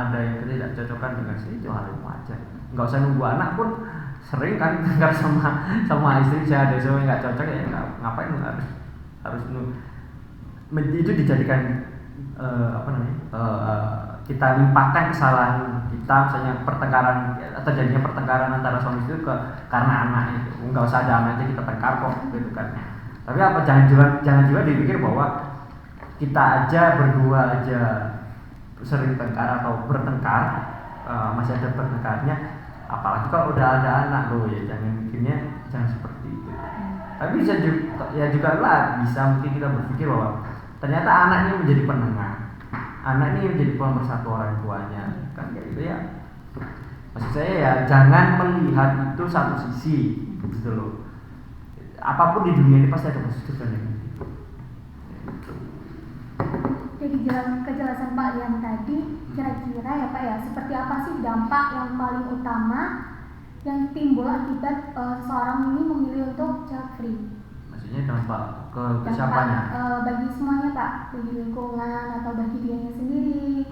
Speaker 3: ada yang tidak cocokan dengan istri, itu hal yang wajar. Nggak usah nunggu anak pun sering kan dengar sama istri saya ada suami nggak cocok ya ngapain harus itu dijadikan kita limpahkan kesalahan kita, misalnya pertengkaran atau jadinya pertengkaran antara suami istri karena anak itu. Nggak usah ada anak aja kita tengkar kok gitu kan. Tapi jangan juga dipikir bahwa kita aja berdua aja sering tengkar atau bertengkar, masih ada bertengkarnya, apalagi kalau udah ada anak loh ya, jangan seperti itu. Tapi bisa lah mungkin kita berpikir bahwa ternyata anak ini menjadi penengah, anak ini menjadi pemersatu orang tuanya kan kayak gitu ya. Maksud saya ya jangan melihat itu satu sisi gitu loh. Apapun di dunia ini pasti ada positif dan negatif.
Speaker 1: Jadi kejelasan Pak yang tadi, kira-kira ya Pak ya, seperti apa sih dampak yang paling utama yang timbul akibat seorang ini memilih untuk child free?
Speaker 3: Maksudnya dampak ke siapanya?
Speaker 1: Bagi semuanya Pak, bagi lingkungan atau bagi dianya sendiri.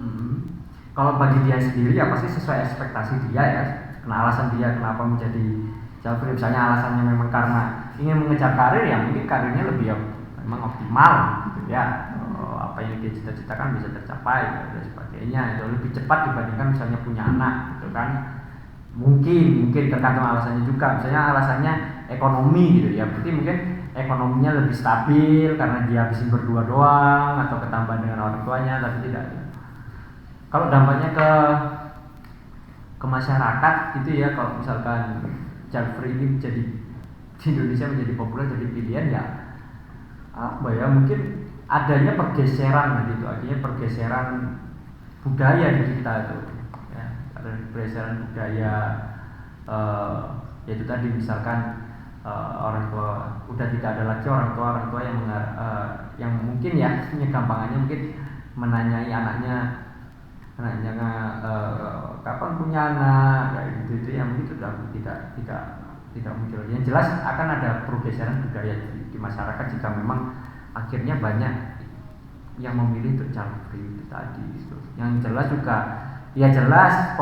Speaker 3: Kalau bagi dia sendiri ya pasti sesuai ekspektasi dia ya. Karena alasan dia kenapa menjadi child free, misalnya alasannya memang karena ingin mengejar karir, ya mungkin karirnya lebih memang optimal gitu ya. Apa yang dia cita-citakan bisa tercapai dan sebagainya, itu lebih cepat dibandingkan misalnya punya anak gitu kan. Mungkin tergantung alasannya juga, misalnya alasannya ekonomi gitu ya, berarti mungkin ekonominya lebih stabil karena dia habisin berdua doang atau ketambahan dengan orang tuanya, tapi tidak. Kalau dampaknya ke masyarakat gitu ya, kalau misalkan child free ini menjadi di Indonesia menjadi populer, jadi pilihan ya mungkin adanya pergeseran gitu, artinya pergeseran budaya di kita itu ya, ada pergeseran budaya yaitu tadi misalkan orang tua udah tidak ada lagi orang tua yang mungkin ya gampangannya mungkin menanyai anaknya kapan punya anak kayak gitu yang mungkin sudah tidak muncul. Yang jelas akan ada pergeseran budaya di masyarakat jika memang akhirnya banyak yang memilih untuk child free itu tadi gitu. Yang jelas juga ya jelas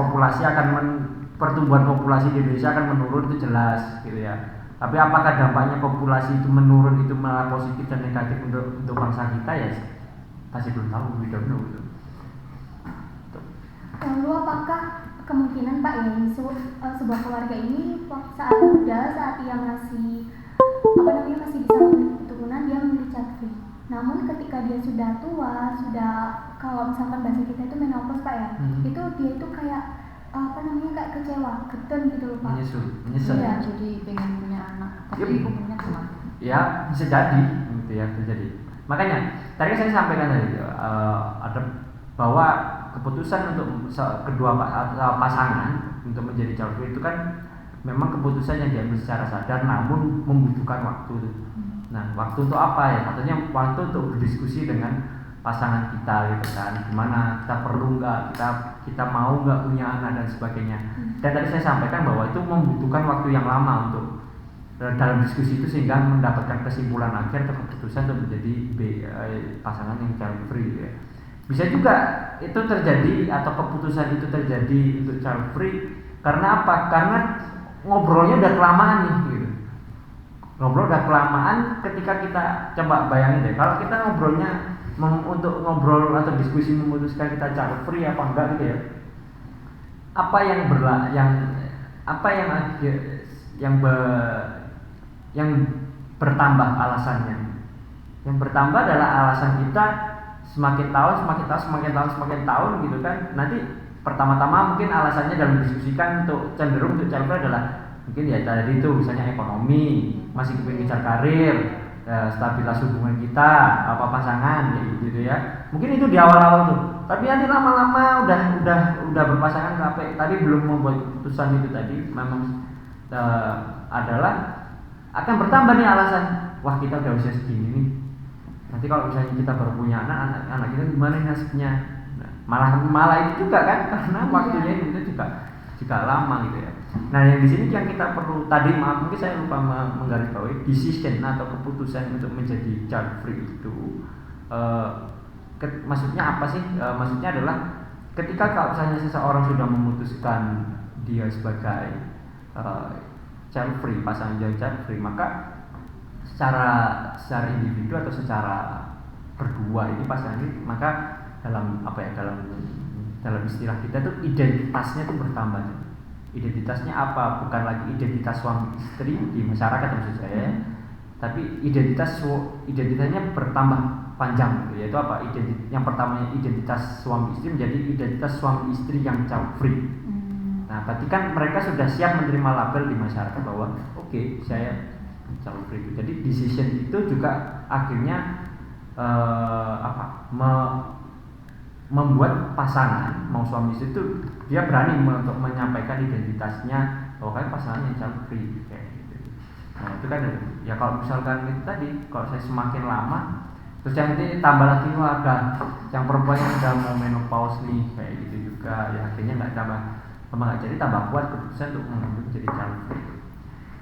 Speaker 3: pertumbuhan populasi di Indonesia akan menurun itu jelas gitu ya. Tapi apakah dampaknya populasi itu menurun itu malah positif dan negatif untuk bangsa kita ya masih belum tahu, we don't know gitu.
Speaker 1: Lalu apakah kemungkinan Pak ya sebuah keluarga ini saat muda, saat ia masih masih bisa memiliki keturunan, dia memilih child free. Namun ketika dia sudah tua, kalau misalkan bahasa kita itu menopause Pak ya, itu dia itu kayak kayak kecewa, getun gitu loh Pak.
Speaker 3: Menyesal.
Speaker 2: Ya, jadi pengen punya anak, tapi umurnya telat.
Speaker 3: Ya bisa jadi, gitu ya terjadi. Makanya tadi saya sampaikan tadi ada bahwa keputusan untuk kedua pasangan untuk menjadi child free itu kan memang keputusan yang diambil secara sadar, namun membutuhkan waktu. Nah, waktu untuk apa ya? Katanya waktu untuk berdiskusi dengan pasangan kita gitu kan, gimana kita perlu nggak, kita mau nggak punya anak dan sebagainya. Dan tadi saya sampaikan bahwa itu membutuhkan waktu yang lama untuk dalam diskusi itu sehingga mendapatkan kesimpulan akhir atau keputusan untuk menjadi pasangan yang child free ya. Bisa juga itu terjadi atau keputusan itu terjadi untuk child free karena apa? Karena ngobrolnya udah kelamaan nih gitu. Ngobrol udah kelamaan ketika kita coba bayangin deh kalau kita ngobrolnya untuk ngobrol atau diskusi memutuskan kita child free apa enggak gitu ya. Yang bertambah alasannya. Yang bertambah adalah alasan kita semakin tahun gitu kan. Nanti pertama-tama mungkin alasannya dalam diskusikan untuk cenderung untuk child free adalah mungkin ya tadi itu misalnya ekonomi, masih kepingin ngejar karir, stabilitas hubungan kita, pasangan gitu ya. Mungkin itu di awal-awal tuh. Tapi nanti lama-lama udah berpasangan sampai tadi belum membuat keputusan itu tadi memang adalah akan bertambah nih alasan. Wah, kita udah usia segini nih. Nanti kalau misalnya kita baru punya anak kita gimana nasibnya? Nah, malah itu juga kan karena waktunya itu juga lama gitu ya. Nah, yang di sini yang kita perlu tadi mungkin saya lupa menggarisbawahi decision atau keputusan untuk menjadi child free itu maksudnya apa sih? Maksudnya adalah ketika kalau misalnya seseorang sudah memutuskan dia sebagai child free, pasangan child free, maka secara individu atau secara berdua ini pasangan ini maka dalam istilah kita tuh identitasnya tuh bertambah. Identitasnya apa? Bukan lagi identitas suami istri di masyarakat maksud saya, tapi identitasnya bertambah panjang gitu. Yaitu apa? Yang pertama identitas suami istri menjadi identitas suami istri yang child free. Nah, berarti kan mereka sudah siap menerima label di masyarakat bahwa oke, saya child free. Jadi decision itu juga akhirnya membuat pasangan mau suami istri itu dia berani untuk menyampaikan identitasnya bahwa kan pasangan yang child free kayak gitu. Nah, itu kan ya kalau misalkan itu tadi kalau saya semakin lama terus yang nanti tambah lagi ada yang perempuan yang udah mau menopause nih kayak gitu juga ya akhirnya nggak jadi tambah kuat keputusan untuk menjadi child free.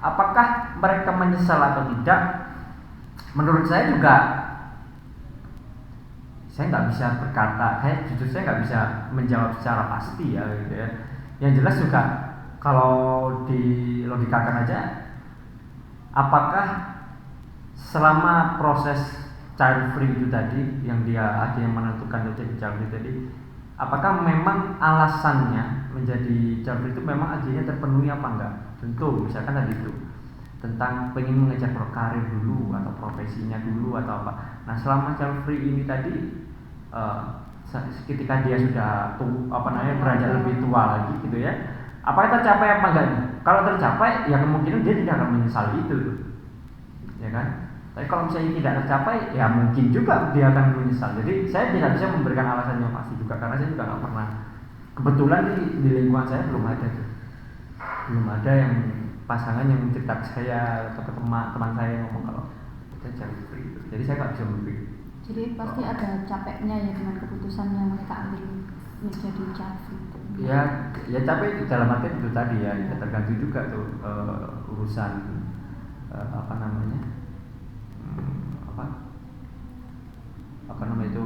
Speaker 3: Apakah mereka menyesal atau tidak? Menurut saya juga saya nggak bisa berkata, jujur saya nggak bisa menjawab secara pasti ya gitu ya. Yang jelas juga kalau dilogikakan aja, apakah selama proses child free itu tadi yang dia akhirnya menentukan menjadi child free tadi, apakah memang alasannya menjadi child free itu memang akhirnya terpenuhi apa enggak? Tentu, misalkan tadi itu tentang pengen mengejar karir dulu atau profesinya dulu atau apa. Nah, selama child free ini tadi ketika dia sudah beranjak lebih tua lagi gitu ya, apakah tercapai apa enggak? Kalau tercapai ya kemungkinan dia tidak akan menyesali itu, ya kan? Tapi kalau misalnya tidak tercapai ya mungkin juga dia akan menyesal. Jadi saya tidak bisa memberikan alasan yang pasti juga karena saya juga nggak pernah, kebetulan di lingkungan saya belum ada tuh belum ada yang pasangan yang cerita ke saya atau ke teman saya ngomong kalau kita child free. Jadi saya nggak bisa memberi.
Speaker 2: Jadi pasti ada capeknya ya dengan keputusan yang mereka ambil menjadi child free.
Speaker 3: Ya capek itu dalam arti itu tadi ya, tergantung juga tuh urusan apa namanya itu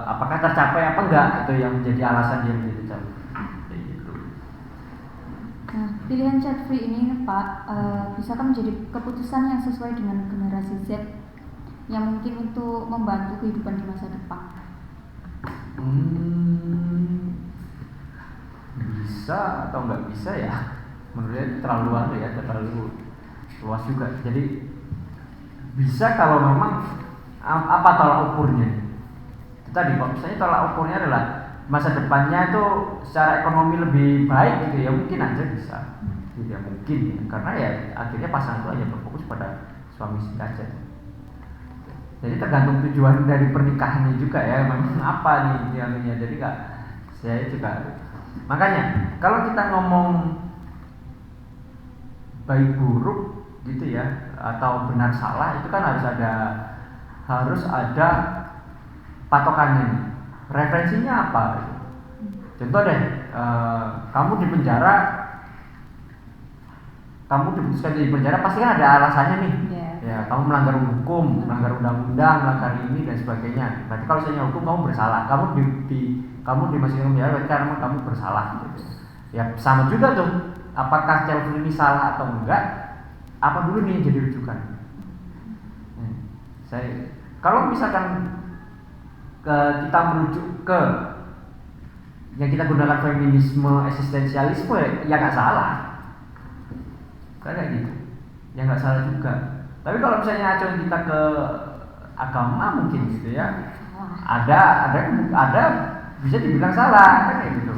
Speaker 3: apakah tercapai apa enggak itu yang menjadi alasan dia menjadi child free gitu.
Speaker 2: Nah, pilihan child free ini Pak bisakah menjadi keputusan yang sesuai dengan generasi Z yang mungkin untuk membantu kehidupan di masa depan?
Speaker 3: Bisa atau nggak bisa ya, menurut saya terlalu luas juga. Jadi bisa kalau memang apa tolak ukurnya. Itu tadi kalau misalnya tolak ukurnya adalah masa depannya itu secara ekonomi lebih baik gitu ya, mungkin aja bisa. Ya mungkin ya, karena ya akhirnya pasangan itu hanya berfokus pada suami istri aja. Jadi tergantung tujuan dari pernikahannya juga ya, memang apa nih dianunya. Jadi nggak, saya juga makanya kalau kita ngomong baik buruk gitu ya atau benar salah itu kan harus ada patokannya nih. Referensinya apa? Contoh deh, kamu diputuskan di penjara pasti kan ada alasannya nih. Ya, kamu melanggar hukum, melanggar undang-undang, melanggar ini dan sebagainya. Berarti kalau misalnya hukum kamu bersalah, kamu dimasukin penjara berarti karena kamu bersalah gitu. Ya sama juga tuh, apakah child free ini salah atau enggak? Apa dulu nih yang jadi rujukan? Kalau misalkan kita merujuk ke yang kita gunakan feminisme eksistensialisme ya nggak salah, kayak gitu, ya nggak salah juga. Tapi kalau misalnya acuan kita ke agama mungkin gitu ya, ada bisa dibilang salah kan kayak gitu.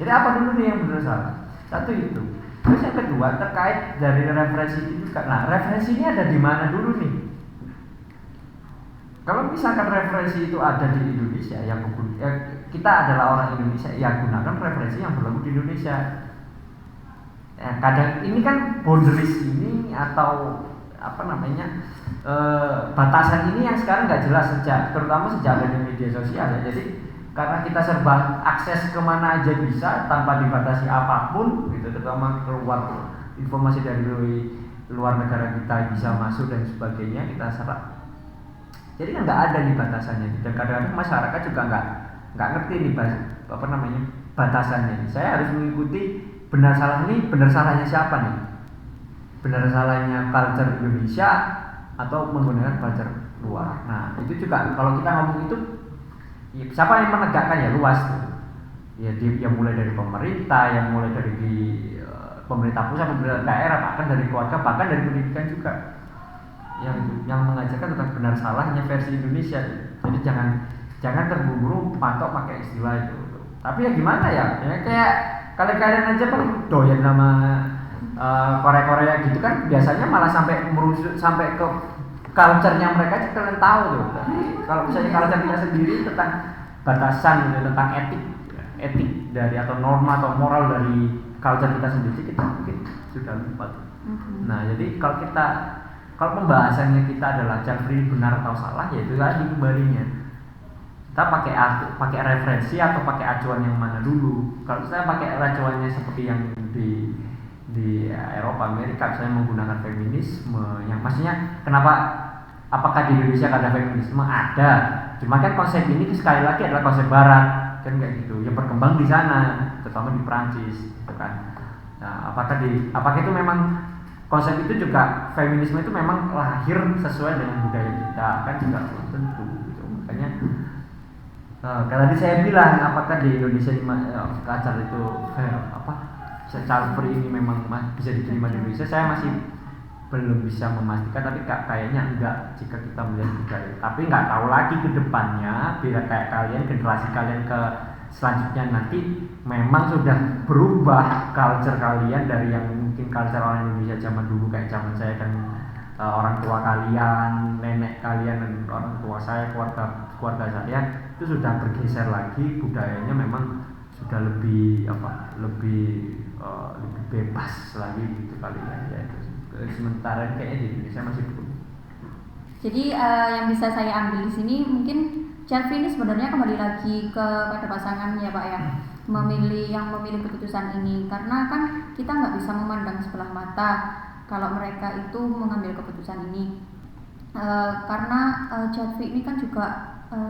Speaker 3: Jadi apa dulu nih yang benar salah? Satu itu. Terus yang kedua terkait dari referensi itu juga. Nah referensinya ada di mana dulu nih? Kalau misalkan referensi itu ada di Indonesia, kita adalah orang Indonesia yang gunakan referensi yang berlaku di Indonesia. Kadang ini kan boundaries ini atau batasan ini yang sekarang nggak jelas terutama sejak adanya media sosial ya. Jadi karena kita serba akses kemana aja bisa tanpa dibatasi apapun gitu, terutama keluar informasi dari luar negara kita bisa masuk dan sebagainya kita serap. Jadi kan nggak ada nih batasannya, dan kadang-kadang masyarakat juga nggak ngerti nih batasannya. Saya harus mengikuti benar salahnya siapa nih? Benar salahnya culture Indonesia atau menggunakan culture luar. Nah itu juga kalau kita ngomong itu ya, siapa yang menegakkan ya luas tuh. Ya yang mulai dari pemerintah, yang mulai dari pemerintah pusat, pemerintah daerah, bahkan dari keluarga, bahkan dari pendidikan juga. Yang mengajarkan tentang benar salahnya versi Indonesia. Jadi jangan terburu-buru patok pakai istilah itu. Tapi ya gimana ya kayak kalian aja paling doyan sama Korea gitu kan, biasanya malah sampai merusuk sampai ke culture-nya mereka kalian tahu tuh. Tapi kalau misalnya culture-nya sendiri tentang batasan gitu, tentang etik dari atau norma atau moral dari culture kita sendiri kita mungkin sudah lupa. Nah jadi kalau pembahasannya kita adalah child free benar atau salah, ya itu tadi kembalinya kita pakai referensi atau pakai acuan yang mana dulu. Kalau saya pakai acuannya seperti yang di Eropa, Amerika, saya menggunakan feminisme yang maksudnya apakah di Indonesia ada feminisme? Ada, cuma kan konsep ini sekali lagi adalah konsep barat kan kayak gitu, yang berkembang di sana terutama di Prancis gitu kan. Nah apakah itu memang konsep itu juga feminisme itu memang lahir sesuai dengan budaya kita kan juga belum tentu gitu. Makanya tadi saya bilang apakah di Indonesia culture itu child free ini memang bisa diterima di Indonesia, saya masih belum bisa memastikan, tapi kayaknya enggak jika kita melihat budaya. Tapi nggak tahu lagi ke depannya bila kayak kalian, generasi kalian ke selanjutnya nanti memang sudah berubah culture kalian dari yang mungkin culture orang Indonesia zaman dulu kayak zaman saya kan, orang tua kalian, nenek kalian dan orang tua saya, keluarga saya itu sudah bergeser lagi, budayanya memang sudah lebih lebih bebas lagi gitu kali ya itu. Sementara kayaknya di Indonesia masih belum.
Speaker 2: Jadi yang bisa saya ambil di sini mungkin child free ini sebenarnya kembali lagi kepada pasangan ya Pak ya, memilih keputusan ini, karena kan kita nggak bisa memandang sebelah mata kalau mereka itu mengambil keputusan ini, karena child free ini kan juga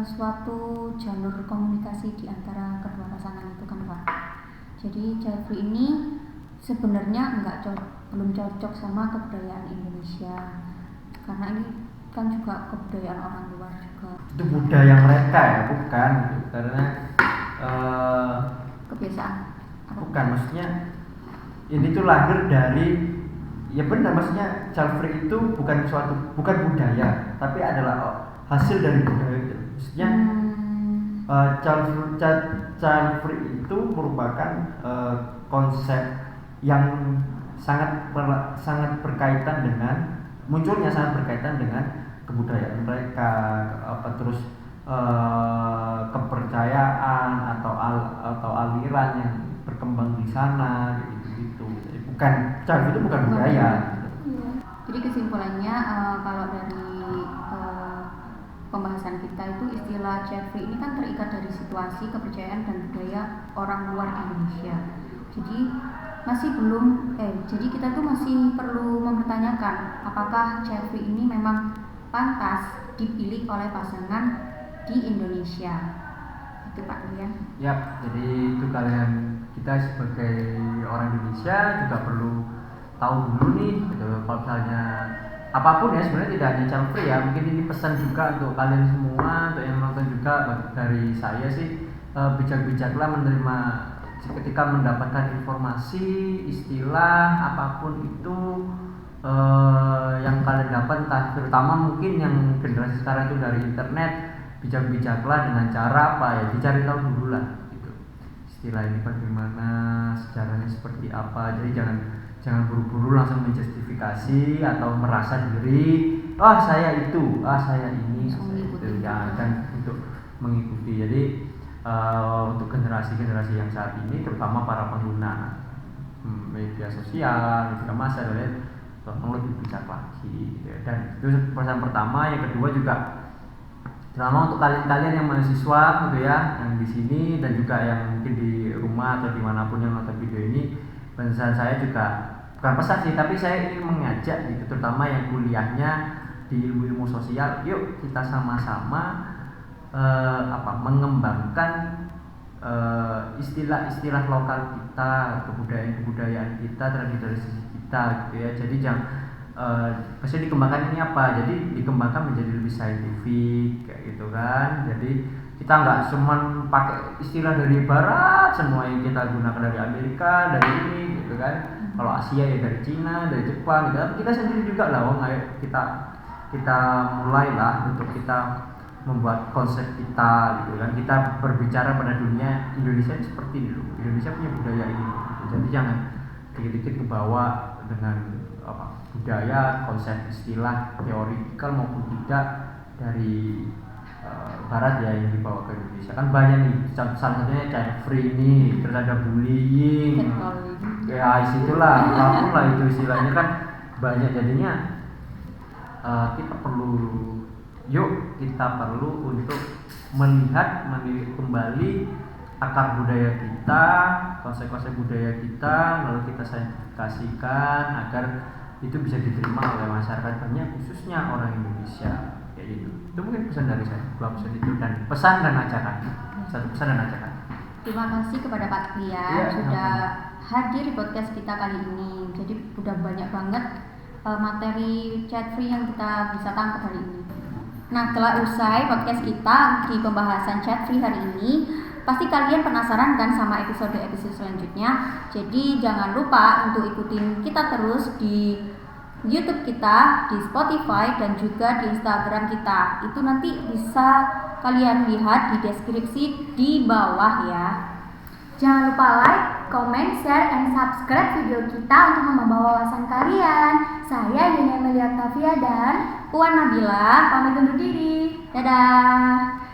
Speaker 2: suatu jalur komunikasi di antara kedua pasangan itu kan Pak. Jadi child free ini sebenarnya belum cocok sama kebudayaan Indonesia, karena ini kan juga kebudayaan orang luar juga.
Speaker 3: Itu budaya mereka ya, bukan gitu. Karena
Speaker 2: kebiasaan.
Speaker 3: Bukan, maksudnya ini tuh lahir dari, ya benar, maksudnya child free itu bukan budaya, tapi adalah hasil dari budaya itu. Maksudnya child free itu merupakan konsep yang sangat berkaitan dengan kebudayaan mereka, terus kepercayaan atau aliran yang berkembang di sana gitu. Bukan, child free itu bukan budaya.
Speaker 2: Jadi kesimpulannya kalau dari pembahasan kita itu istilah child free ini kan terikat dari situasi, kepercayaan dan budaya orang luar Indonesia. Jadi kita tuh masih perlu mempertanyakan apakah child free ini memang pantas dipilih oleh pasangan di Indonesia. Itu Pak Rian.
Speaker 3: Ya, jadi itu kita sebagai orang Indonesia juga perlu tahu dulu nih gitu, kalau misalnya apapun ya, sebenarnya tidak hanya child free ya, mungkin ini pesan juga untuk kalian semua, untuk yang nonton juga. Dari saya sih, bijak-bijaklah menerima ketika mendapatkan informasi, istilah apapun itu yang kalian dapat, terutama mungkin yang generasi sekarang itu dari internet. Bijak-bijaklah dengan cara apa ya, dicari tahu dulu lah gitu, istilah ini bagaimana, sejarahnya seperti apa. Jadi jangan buru-buru langsung menjustifikasi atau merasa diri saya itu, saya ini gitu. Dan untuk mengikuti. Jadi untuk generasi yang saat ini, terutama para pengguna media sosial, media massa, tolong lebih bijak lagi gitu ya. Dan itu pesan pertama. Yang kedua juga, terutama untuk kalian yang mahasiswa gitu ya, yang di sini dan juga yang mungkin di rumah atau dimanapun yang nonton video ini, pesan saya juga bukan pesan sih, tapi saya ingin mengajak gitu, terutama yang kuliahnya di ilmu sosial, yuk kita sama-sama mengembangkan istilah-istilah lokal kita, kebudayaan kita, tradisi kita gitu ya. Jadi maksudnya dikembangkan ini apa? Jadi dikembangkan menjadi lebih saintifik kayak gitu kan. Jadi kita nggak cuma pakai istilah dari barat semua yang kita gunakan, dari Amerika, dari ini gitu kan. Kalau Asia ya dari Cina, dari Jepang gitu. Tapi kita sendiri juga lah, ayo kita mulailah untuk kita membuat konsep kita gitu kan. Kita berbicara pada dunia, Indonesia seperti ini loh. Indonesia punya budaya ini. Jadi jangan dikit-dikit ke bawah dengan budaya, konsep, istilah, teoritikal maupun tidak dari barat ya, yang dibawa ke Indonesia. Kan banyak nih, salah satunya child free ini, terus ada bullying, ya isitulah, apapun lah itu istilahnya kan banyak. Jadinya kita perlu untuk melihat kembali akar budaya kita, konsep-konsep budaya kita, lalu kita saintifikasikan agar itu bisa diterima oleh masyarakat banyak, khususnya orang Indonesia kayak gitu. Itu mungkin pesan dari saya, 2 pesan itu, dan pesan dan ajakan. Satu pesan dan ajakan.
Speaker 2: Terima kasih kepada Pak Rian sudah hadir di podcast kita kali ini. Jadi udah banyak banget materi child free yang kita bisa tangkap hari ini. Nah, telah usai podcast kita di pembahasan child free hari ini, pasti kalian penasaran kan sama episode-episode selanjutnya. Jadi jangan lupa untuk ikutin kita terus di YouTube kita, di Spotify, dan juga di Instagram kita. Itu nanti bisa kalian lihat di deskripsi di bawah ya.
Speaker 1: Jangan lupa like, comment, share, and subscribe video kita untuk menambah wawasan kalian. Saya Yuni Amelia Octavia dan
Speaker 2: Puan Nabila
Speaker 1: pamit undur diri.
Speaker 2: Dadah.